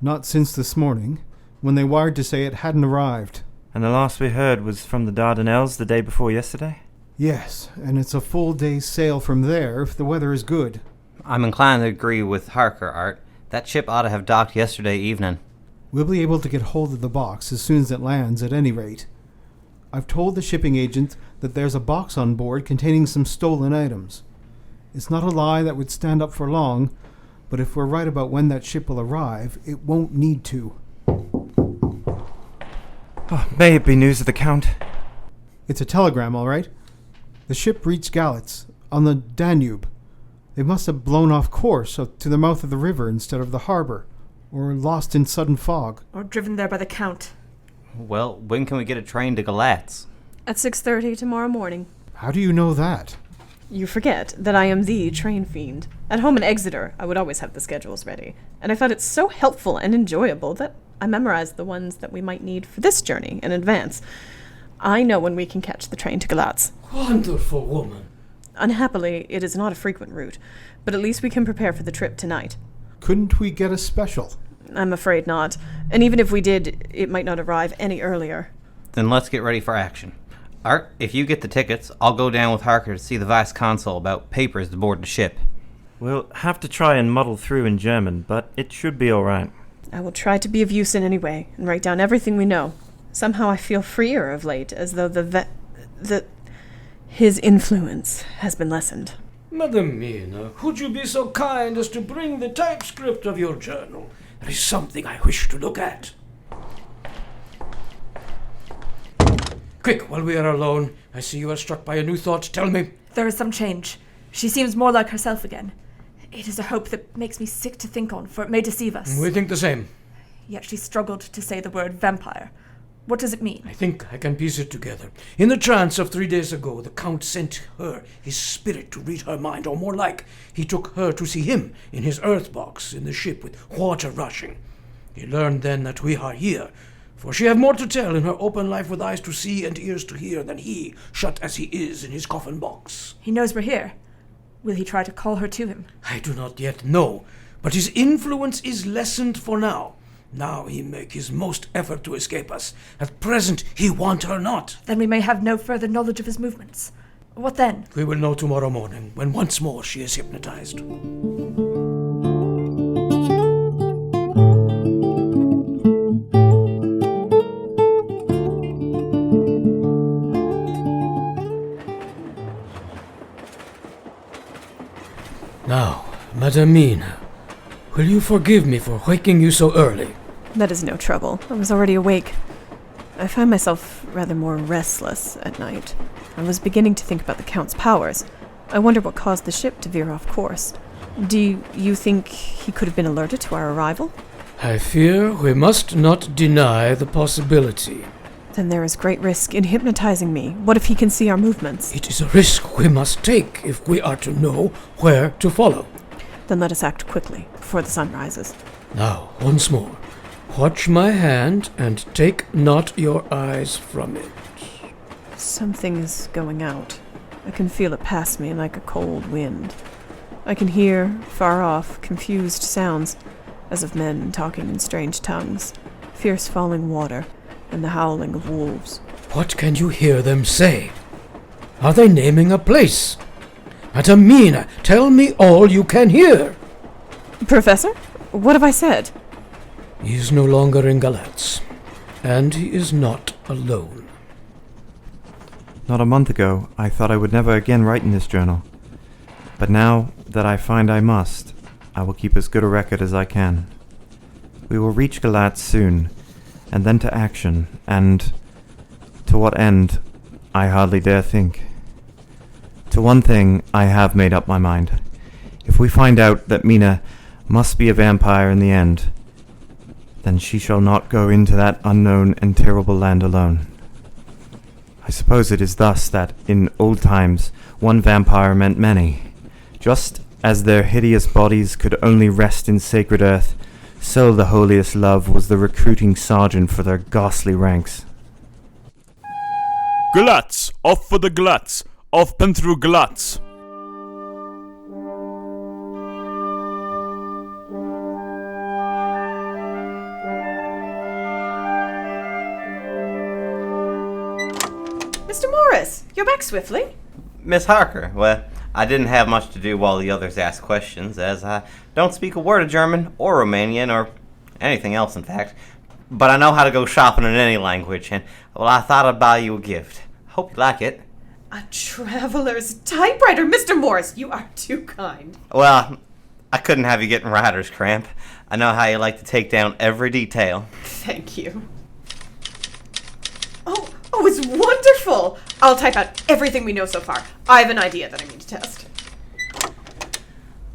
Not since this morning, when they wired to say it hadn't arrived. And the last we heard was from the Dardanelles the day before yesterday? Yes, and it's a full day's sail from there if the weather is good. I'm inclined to agree with Harker, Art. That ship ought to have docked yesterday evening. We'll be able to get hold of the box as soon as it lands at any rate. I've told the shipping agent that there's a box on board containing some stolen items. It's not a lie that would stand up for long, but if we're right about when that ship will arrive, it won't need to. Oh, may it be news of the Count? It's a telegram, all right. The ship reached Galats, on the Danube. They must have blown off course to the mouth of the river instead of the harbor, or lost in sudden fog. Or driven there by the Count. Well, when can we get a train to Galatz? At 6:30 tomorrow morning. How do you know that? You forget that I am the train fiend. At home in Exeter, I would always have the schedules ready, and I found it so helpful and enjoyable that I memorized the ones that we might need for this journey in advance. I know when we can catch the train to Galatz. Wonderful woman. Unhappily, it is not a frequent route, but at least we can prepare for the trip tonight. Couldn't we get a special? I'm afraid not, and even if we did, it might not arrive any earlier. Then let's get ready for action. Art, if you get the tickets, I'll go down with Harker to see the vice-consul about papers to board the ship. We'll have to try and muddle through in German, but it should be all right. I will try to be of use in any way, and write down everything we know. Somehow I feel freer of late, as though his influence has been lessened. Madam Mina, would you be so kind as to bring the typescript of your journal? There is something I wish to look at. Quick, while we are alone, I see you are struck by a new thought. Tell me. There is some change. She seems more like herself again. It is a hope that makes me sick to think on, for it may deceive us. We think the same. Yet she struggled to say the word vampire. What does it mean? I think I can piece it together. In the trance of 3 days ago, the Count sent her his spirit to read her mind, or more like, he took her to see him in his earth box in the ship with water rushing. He learned then that we are here, for she have more to tell in her open life with eyes to see and ears to hear than he, shut as he is in his coffin box. He knows we're here. Will he try to call her to him? I do not yet know, but his influence is lessened for now. Now he make his most effort to escape us. At present he want her not. Then we may have no further knowledge of his movements. What then? We will know tomorrow morning, when once more she is hypnotized. Now, Madam Mina, will you forgive me for waking you so early? That is no trouble. I was already awake. I find myself rather more restless at night. I was beginning to think about the Count's powers. I wonder what caused the ship to veer off course. Do you think he could have been alerted to our arrival? I fear we must not deny the possibility. Then there is great risk in hypnotizing me. What if he can see our movements? It is a risk we must take if we are to know where to follow. Then let us act quickly, before the sun rises. Now, once more, watch my hand and take not your eyes from it. Something is going out. I can feel it past me like a cold wind. I can hear, far off, confused sounds, as of men talking in strange tongues, fierce falling water, and the howling of wolves. What can you hear them say? Are they naming a place? Madam Mina, tell me all you can hear. Professor, what have I said? He is no longer in Galatz, and he is not alone. Not a month ago, I thought I would never again write in this journal. But now that I find I must, I will keep as good a record as I can. We will reach Galatz soon, and then to action, and to what end, I hardly dare think. To one thing, I have made up my mind. If we find out that Mina must be a vampire in the end, then she shall not go into that unknown and terrible land alone. I suppose it is thus that, in old times, one vampire meant many. Just as their hideous bodies could only rest in sacred earth, so the holiest love was the recruiting sergeant for their ghastly ranks. Gluts! Off for the gluts! Off and through gluts! Mr. Morris, you're back swiftly. Miss Harker, well, I didn't have much to do while the others asked questions, as I don't speak a word of German or Romanian or anything else, in fact. But I know how to go shopping in any language, and, well, I thought I'd buy you a gift. Hope you like it. A traveler's typewriter, Mr. Morris. You are too kind. Well, I couldn't have you getting writer's cramp. I know how you like to take down every detail. Thank you. Oh, it's wonderful! I'll type out everything we know so far. I have an idea that I need to test.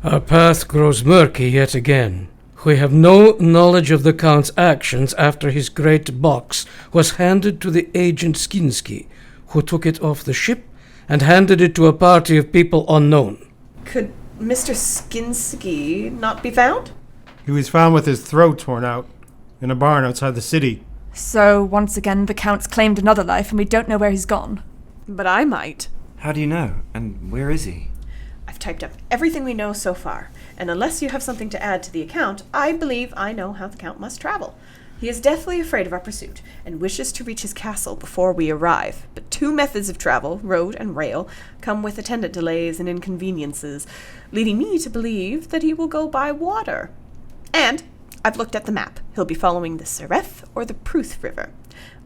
Our path grows murky yet again. We have no knowledge of the Count's actions after his great box was handed to the agent Quincey, who took it off the ship and handed it to a party of people unknown. Could Mr. Skinsky not be found? He was found with his throat torn out in a barn outside the city. So, once again, the Count's claimed another life and we don't know where he's gone. But I might. How do you know? And where is he? I've typed up everything we know so far, and unless you have something to add to the account, I believe I know how the Count must travel. He is deathly afraid of our pursuit, and wishes to reach his castle before we arrive. But 2 methods of travel, road and rail, come with attendant delays and inconveniences, leading me to believe that he will go by water. And I've looked at the map. He'll be following the Sereth or the Pruth River.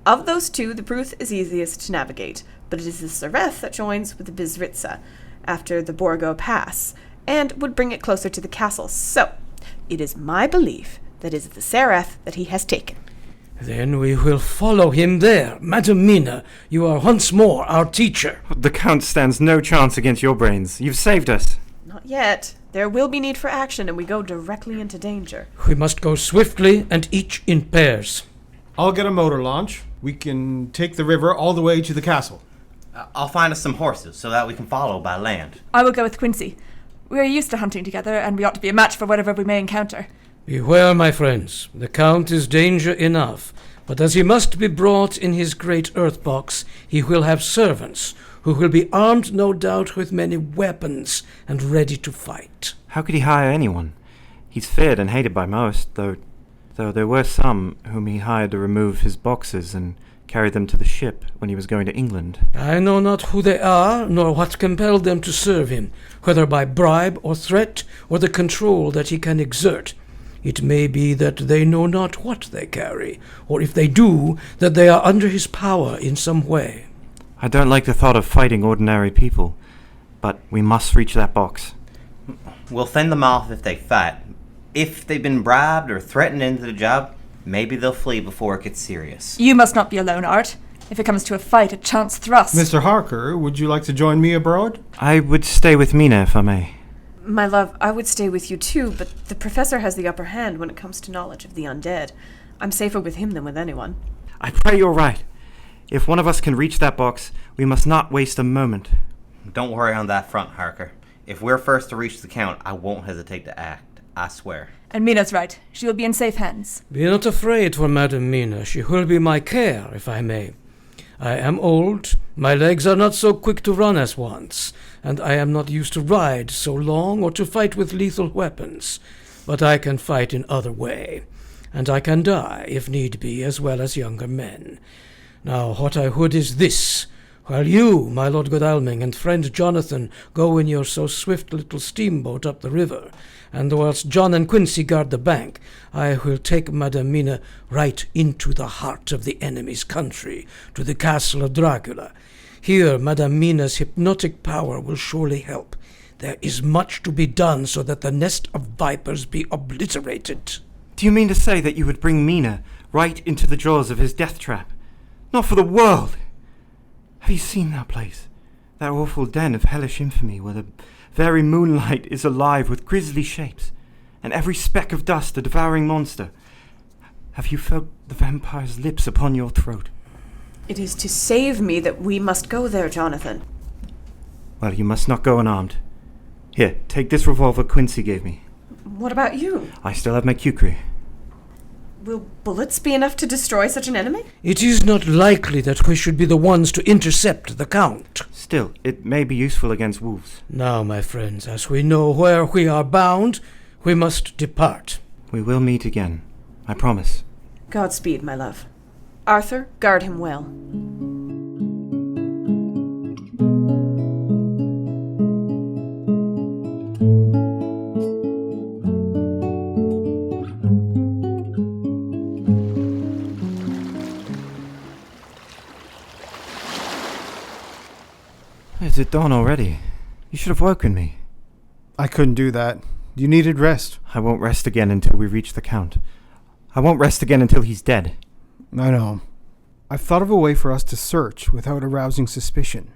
Of those 2, the Pruth is easiest to navigate, but it is the Sereth that joins with the Bistrica after the Pourquoi-Pas, and would bring it closer to the castle. So, it is my belief that it is the Sereth that he has taken. Then we will follow him there. Madam Mina, you are once more our teacher. The Count stands no chance against your brains. You've saved us. Not yet. There will be need for action, and we go directly into danger. We must go swiftly and each in pairs. I'll get a motor launch. We can take the river all the way to the castle. I'll find us some horses so that we can follow by land. I will go with Quincey. We are used to hunting together, and we ought to be a match for whatever we may encounter. Beware, my friends. The Count is danger enough, but as he must be brought in his great earth box, he will have servants, who will be armed, no doubt, with many weapons and ready to fight. How could he hire anyone? He's feared and hated by most, though there were some whom he hired to remove his boxes and carry them to the ship when he was going to England. I know not who they are, nor what compelled them to serve him, whether by bribe or threat, or the control that he can exert. It may be that they know not what they carry, or if they do, that they are under his power in some way. I don't like the thought of fighting ordinary people, but we must reach that box. We'll fend them off if they fight. If they've been bribed or threatened into the job, maybe they'll flee before it gets serious. You must not be alone, Art. If it comes to a fight, a chance thrust. Mr. Harker, would you like to join me abroad? I would stay with Mina, if I may. My love, I would stay with you too, but the professor has the upper hand when it comes to knowledge of the undead. I'm safer with him than with anyone. I pray you're right. If one of us can reach that box, we must not waste a moment. Don't worry on that front, Harker. If we're first to reach the Count, I won't hesitate to act. I swear. And Mina's right. She will be in safe hands. Be not afraid for Madam Mina. She will be my care, if I may. I am old, my legs are not so quick to run as once, and I am not used to ride so long or to fight with lethal weapons. But I can fight in other way, and I can die, if need be, as well as younger men. Now, what I would is this. While you, my Lord Godalming, and friend Jonathan go in your so swift little steamboat up the river, and whilst John and Quincey guard the bank, I will take Madam Mina right into the heart of the enemy's country, to the castle of Dracula. Here, Madam Mina's hypnotic power will surely help. There is much to be done so that the nest of vipers be obliterated. Do you mean to say that you would bring Mina right into the jaws of his death trap? Not for the world! Have you seen that place? That awful den of hellish infamy where the very moonlight is alive with grisly shapes, and every speck of dust a devouring monster. Have you felt the vampire's lips upon your throat? It is to save me that we must go there, Jonathan. Well, you must not go unarmed. Here, take this revolver Quincey gave me. What about you? I still have my kukri. Will bullets be enough to destroy such an enemy? It is not likely that we should be the ones to intercept the Count. Still, it may be useful against wolves. Now, my friends, as we know where we are bound, we must depart. We will meet again. I promise. Godspeed, my love. Arthur, guard him well. Is it dawn already? You should have woken me. I couldn't do that. You needed rest. I won't rest again until we reach the Count. I won't rest again until he's dead. I know. I've thought of a way for us to search without arousing suspicion.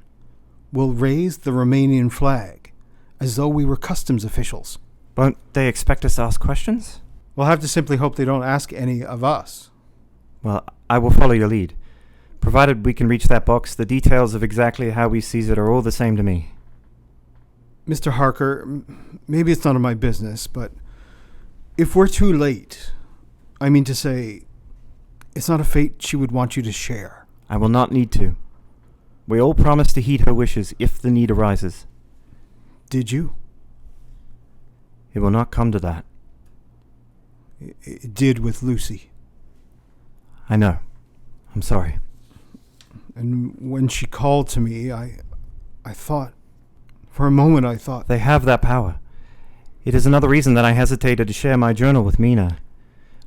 We'll raise the Romanian flag, as though we were customs officials. Won't they expect us to ask questions? We'll have to simply hope they don't ask any of us. Well, I will follow your lead. Provided we can reach that box, the details of exactly how we seize it are all the same to me. Mr. Harker, maybe it's none of my business, but if we're too late, I mean to say, it's not a fate she would want you to share. I will not need to. We all promised to heed her wishes if the need arises. Did you? It will not come to that. It did with Lucy. I know. I'm sorry. And when she called to me, I thought, for a moment I thought... They have that power. It is another reason that I hesitated to share my journal with Mina.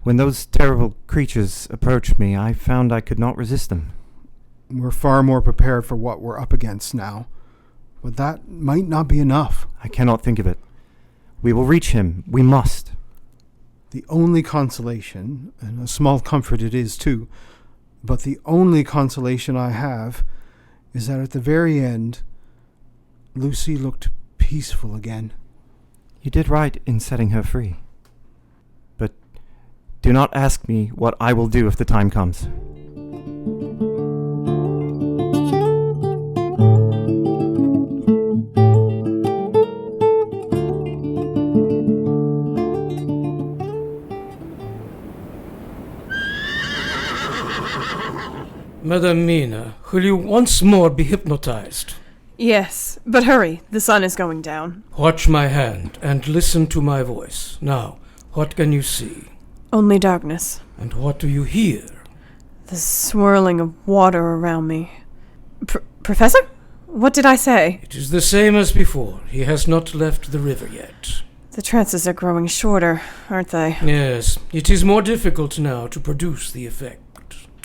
When those terrible creatures approached me, I found I could not resist them. We're far more prepared for what we're up against now. But that might not be enough. I cannot think of it. We will reach him. We must. The only consolation, and a small comfort it is too, but the only consolation I have is that at the very end, Lucy looked peaceful again. You did right in setting her free. But do not ask me what I will do if the time comes. Madam Mina, will you once more be hypnotized? Yes, but hurry. The sun is going down. Watch my hand and listen to my voice. Now, what can you see? Only darkness. And what do you hear? The swirling of water around me. Professor? What did I say? It is the same as before. He has not left the river yet. The trances are growing shorter, aren't they? Yes, it is more difficult now to produce the effect.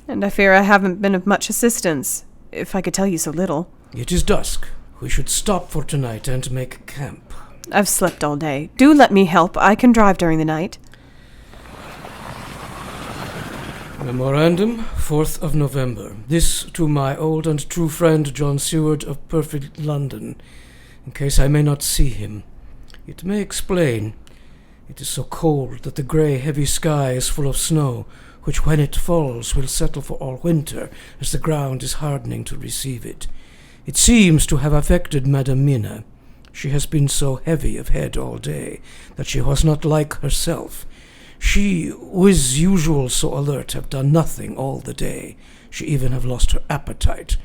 And I fear I haven't been of much assistance, if I could tell you so little. It is dusk. We should stop for tonight and make camp. I've slept all day. Do let me help. I can drive during the night. Memorandum, 4th of November. This to my old and true friend John Seward of perfect London, in case I may not see him. It may explain. It is so cold that the grey heavy sky is full of snow, which when it falls will settle for all winter, as the ground is hardening to receive it. It seems to have affected Madam Mina. She has been so heavy of head all day that she was not like herself. She, who is usual so alert, have done nothing all the day. She even have lost her appetite.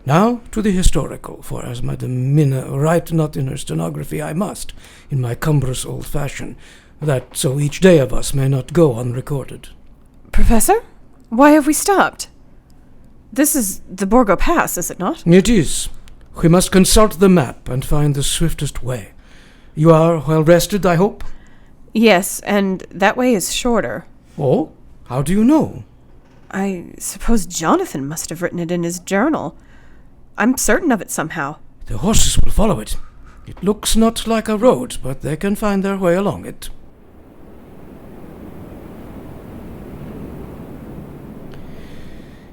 Now to the historical, for as Madam Mina write not in her stenography, I must, in my cumbrous old fashion, that so each day of us may not go unrecorded. Professor? Why have we stopped? This is the Pourquoi-Pas, is it not? It is. We must consult the map and find the swiftest way. You are well rested, I hope? Yes, and that way is shorter. Oh? How do you know? I suppose Jonathan must have written it in his journal. I'm certain of it somehow. The horses will follow it. It looks not like a road, but they can find their way along it.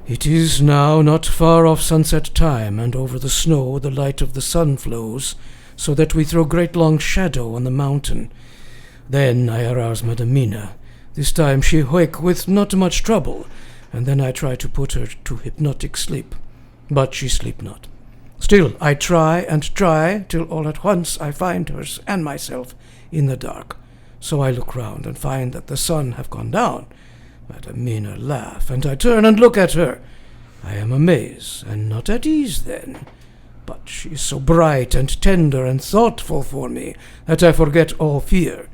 It is now not far off sunset time, and over the snow the light of the sun flows, so that we throw great long shadow on the mountain. Then I arouse Madam Mina. This time she wake with not much trouble, and then I try to put her to hypnotic sleep. But she sleep not. Still I try and try, till all at once I find her and myself in the dark. So I look round and find that the sun have gone down, Madam Mina laugh, and I turn and look at her. I am amazed, and not at ease then. But she is so bright and tender and thoughtful for me that I forget all fear.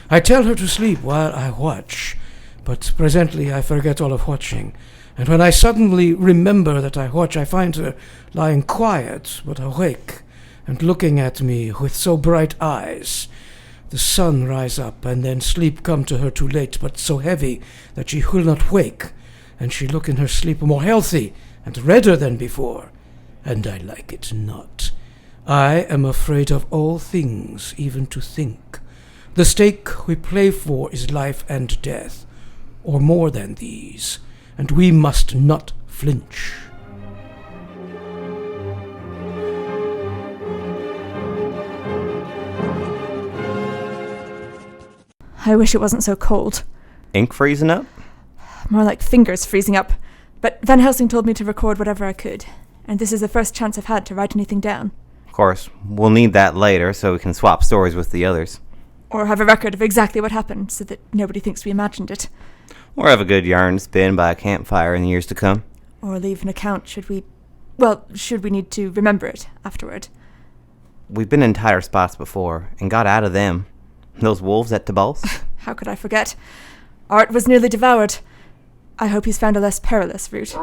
I tell her to sleep while I watch, but presently I forget all of watching, and when I suddenly remember that I watch, I find her lying quiet but awake, and looking at me with so bright eyes. The sun rise up, and then sleep come to her too late, but so heavy that she will not wake, and she look in her sleep more healthy and redder than before, and I like it not. I am afraid of all things, even to think. The stake we play for is life and death, or more than these, and we must not flinch. I wish it wasn't so cold. Ink freezing up? More like fingers freezing up. But Van Helsing told me to record whatever I could, and this is the first chance I've had to write anything down. Of course, we'll need that later so we can swap stories with the others. Or have a record of exactly what happened so that nobody thinks we imagined it. Or have a good yarn to spin by a campfire in the years to come. Or leave an account should we need to remember it afterward. We've been in tighter spots before and got out of them. Those wolves at Tabals? How could I forget? Art was nearly devoured. I hope he's found a less perilous route.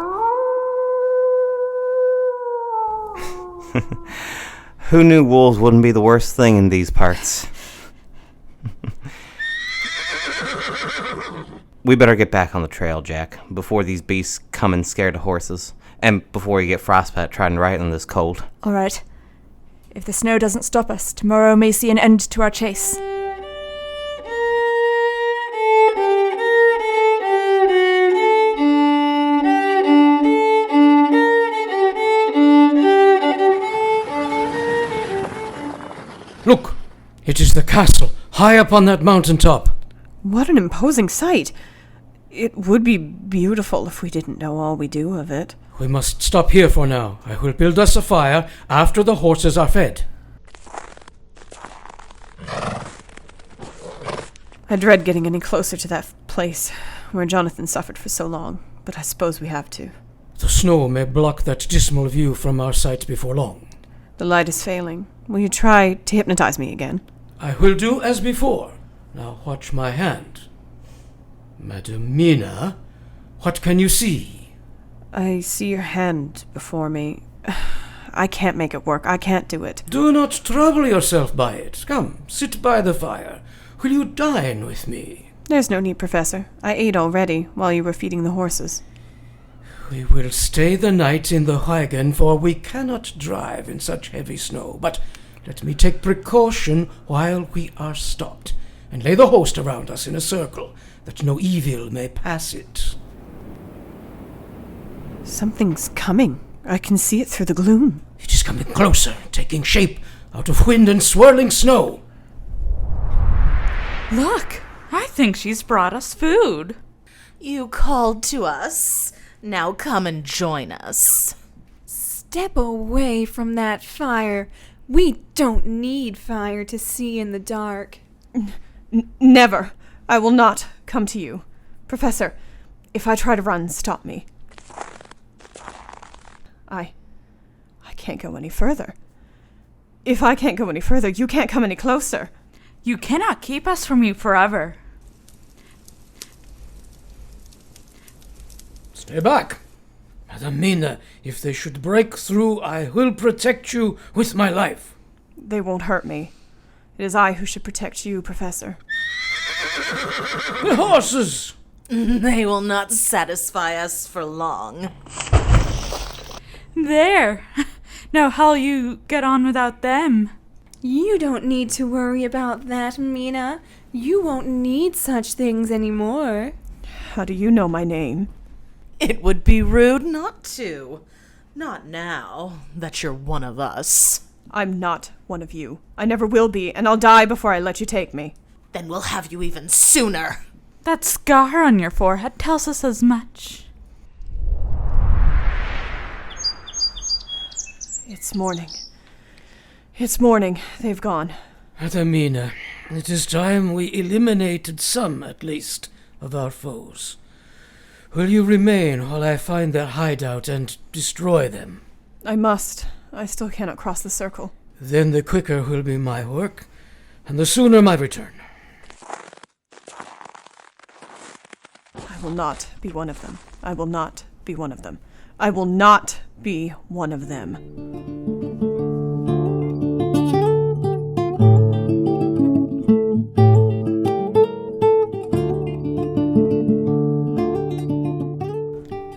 Who knew wolves wouldn't be the worst thing in these parts? We better get back on the trail, Jack, before these beasts come and scare the horses, and before you get frostbite trying to ride in this cold. All right. If the snow doesn't stop us, tomorrow may see an end to our chase. Look! It is the castle, high up on that mountain top. What an imposing sight. It would be beautiful if we didn't know all we do of it. We must stop here for now. I will build us a fire after the horses are fed. I dread getting any closer to that place where Jonathan suffered for so long, but I suppose we have to. The snow may block that dismal view from our sight before long. The light is failing. Will you try to hypnotize me again? I will do as before. Now watch my hand. Madam Mina, what can you see? I see your hand before me. I can't make it work. I can't do it. Do not trouble yourself by it. Come, sit by the fire. Will you dine with me? There's no need, Professor. I ate already while you were feeding the horses. We will stay the night in the wagon, for we cannot drive in such heavy snow. But let me take precaution while we are stopped, and lay the host around us in a circle, that no evil may pass it. Something's coming. I can see it through the gloom. It is coming closer, taking shape out of wind and swirling snow. Look, I think she's brought us food. You called to us. Now come and join us. Step away from that fire. We don't need fire to see in the dark. Never. I will not come to you. Professor, if I try to run, stop me. I can't go any further. If I can't go any further, you can't come any closer. You cannot keep us from you forever. Stay back. Madam Mina, if they should break through, I will protect you with my life. They won't hurt me. It is I who should protect you, Professor. The horses! They will not satisfy us for long. There. Now how'll you get on without them? You don't need to worry about that, Mina. You won't need such things anymore. How do you know my name? It would be rude not to. Not now that you're one of us. I'm not one of you. I never will be, and I'll die before I let you take me. Then we'll have you even sooner. That scar on your forehead tells us as much. It's morning. It's morning. They've gone. Madam Mina, it is time we eliminated some, at least, of our foes. Will you remain while I find their hideout and destroy them? I must. I still cannot cross the circle. Then the quicker will be my work, and the sooner my return. I will not be one of them. I will not be one of them. I will not be one of them.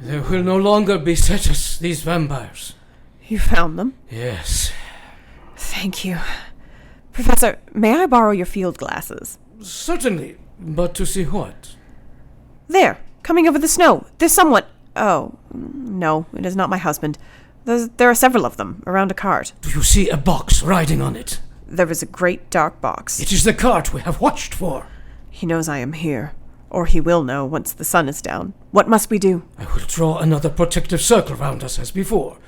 There will no longer beset us, these vampires. You found them? Yes. Thank you. Professor, may I borrow your field glasses? Certainly, but to see what? There, coming over the snow. There's someone... Oh, no, it is not my husband. There are several of them, around a cart. Do you see a box riding on it? There is a great dark box. It is the cart we have watched for. He knows I am here. Or he will know once the sun is down. What must we do? I will draw another protective circle round us as before.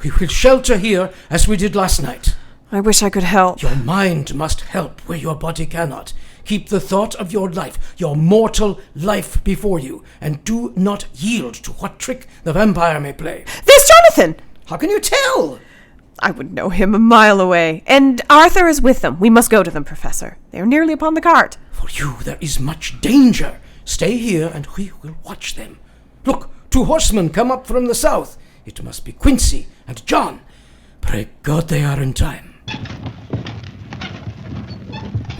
We will shelter here as we did last night. I wish I could help. Your mind must help where your body cannot. Keep the thought of your life, your mortal life before you, and do not yield to what trick the vampire may play. There's Jonathan! How can you tell? I would know him a mile away. And Arthur is with them. We must go to them, Professor. They are nearly upon the cart. For you there is much danger. Stay here and we will watch them. Look, 2 horsemen come up from the south. It must be Quincey and John. Pray God they are in time.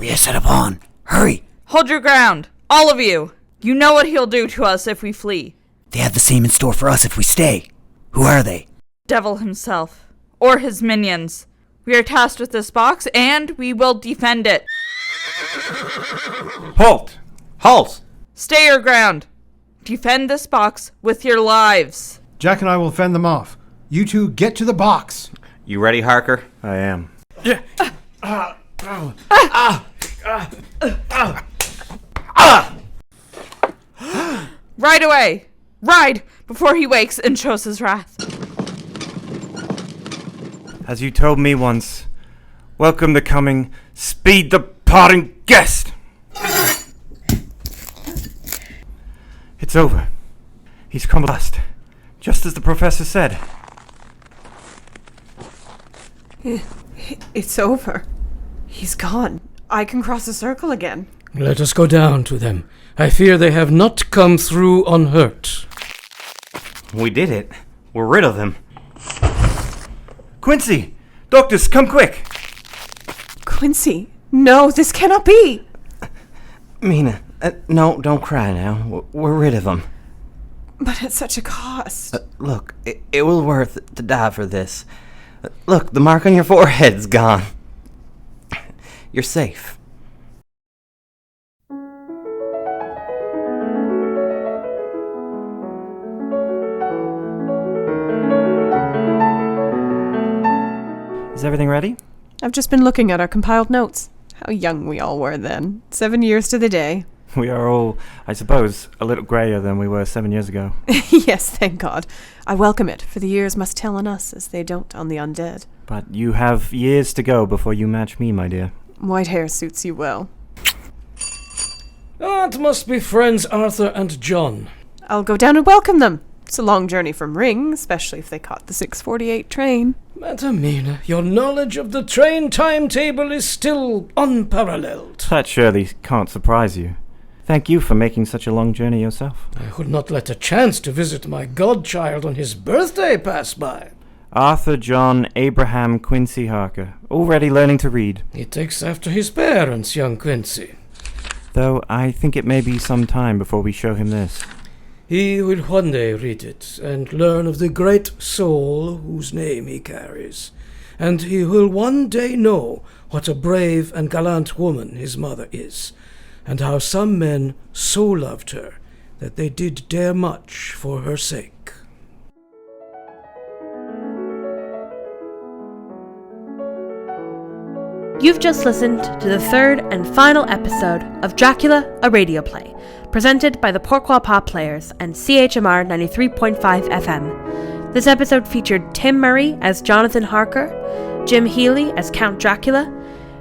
We are set upon. Hurry! Hold your ground, all of you. You know what he'll do to us if we flee. They have the same in store for us if we stay. Who are they? Devil himself, or his minions. We are tasked with this box, and we will defend it. Halt! Halt! Stay your ground. Defend this box with your lives. Jack and I will fend them off. You two get to the box. You ready, Harker? I am. Yeah. Ride away! Ride before he wakes and shows his wrath. As you told me once, welcome the coming, speed the parting guest! It's over. He's crumbled dust, just as the professor said. It's over. He's gone. I can cross the circle again. Let us go down to them. I fear they have not come through unhurt. We did it. We're rid of them. Quincey! Doctors, come quick! Quincey, no, this cannot be! Mina, no, don't cry now. We're rid of them. But at such a cost. Look, it was worth it to die for this. Look, the mark on your forehead's gone. You're safe. Is everything ready? I've just been looking at our compiled notes. How young we all were then. 7 years to the day. We are all, I suppose, a little grayer than we were 7 years ago. Yes, thank God. I welcome it, for the years must tell on us as they don't on the undead. But you have years to go before you match me, my dear. White hair suits you well. That must be friends Arthur and John. I'll go down and welcome them. It's a long journey from Ring, especially if they caught the 6:48 train. Madam Mina, your knowledge of the train timetable is still unparalleled. That surely can't surprise you. Thank you for making such a long journey yourself. I would not let a chance to visit my godchild on his birthday pass by. Arthur John Abraham Quincey Harker, already learning to read. He takes after his parents, young Quincey. Though I think it may be some time before we show him this. He will one day read it and learn of the great soul whose name he carries. And he will one day know what a brave and gallant woman his mother is, and how some men so loved her that they did dare much for her sake. You've just listened to the third and final episode of Dracula, a radio play, presented by the Pourquoi-Pas players and CHMR 93.5 FM. This episode featured Tim Murray as Jonathan Harker, Jim Healey as Count Dracula,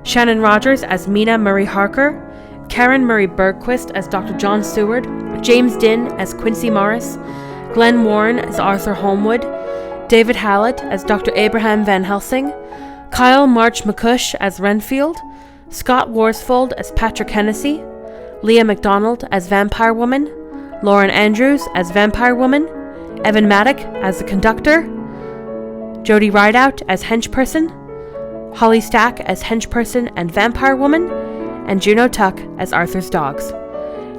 Shannan Rogers as Mina Murray Harker, Karin Murray-Bergquist as Dr. John Seward, James Dinn as Quincey Morris, Glen Warren as Arthur Holmwood, David Hallett as Dr. Abraham Van Helsing, Kyle March-Maccuish as Renfield, Scott Worsfold as Patrick Hennessey, Leah MacDonald as Vampire Woman, Lauren Andrews as Vampire Woman, Evan Maddock as the Conductor, Jody Rideout as Henchperson, Holly Stack as Henchperson and Vampire Woman, and Juno Tuck as Arthur's Dogs.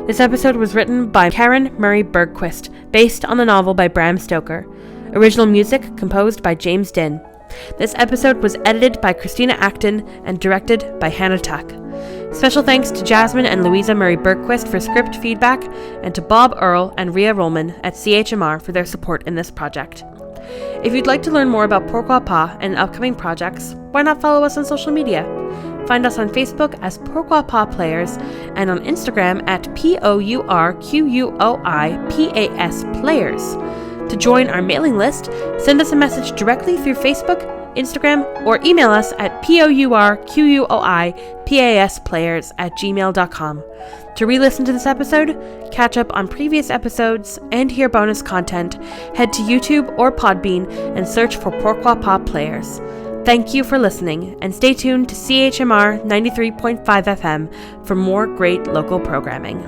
This episode was written by Karin Murray-Bergquist, based on the novel by Bram Stoker. Original music composed by James Dinn. This episode was edited by Christina Acton and directed by Hannah Tuck. Special thanks to Jasmine and Louisa Murray-Bergquist for script feedback, and to Bob Earl and Rhea Rollman at CHMR for their support in this project. If you'd like to learn more about Pourquoi-Pas and upcoming projects, why not follow us on social media? Find us on Facebook as Pourquoi-Pas Players and on Instagram at POURQUOIPAS Players. To join our mailing list, send us a message directly through Facebook, Instagram, or email us at POURQUOIPASplayers@gmail.com. To re-listen to this episode, catch up on previous episodes, and hear bonus content, head to YouTube or Podbean and search for Pourquoi-Pas Players. Thank you for listening, and stay tuned to CHMR 93.5 FM for more great local programming.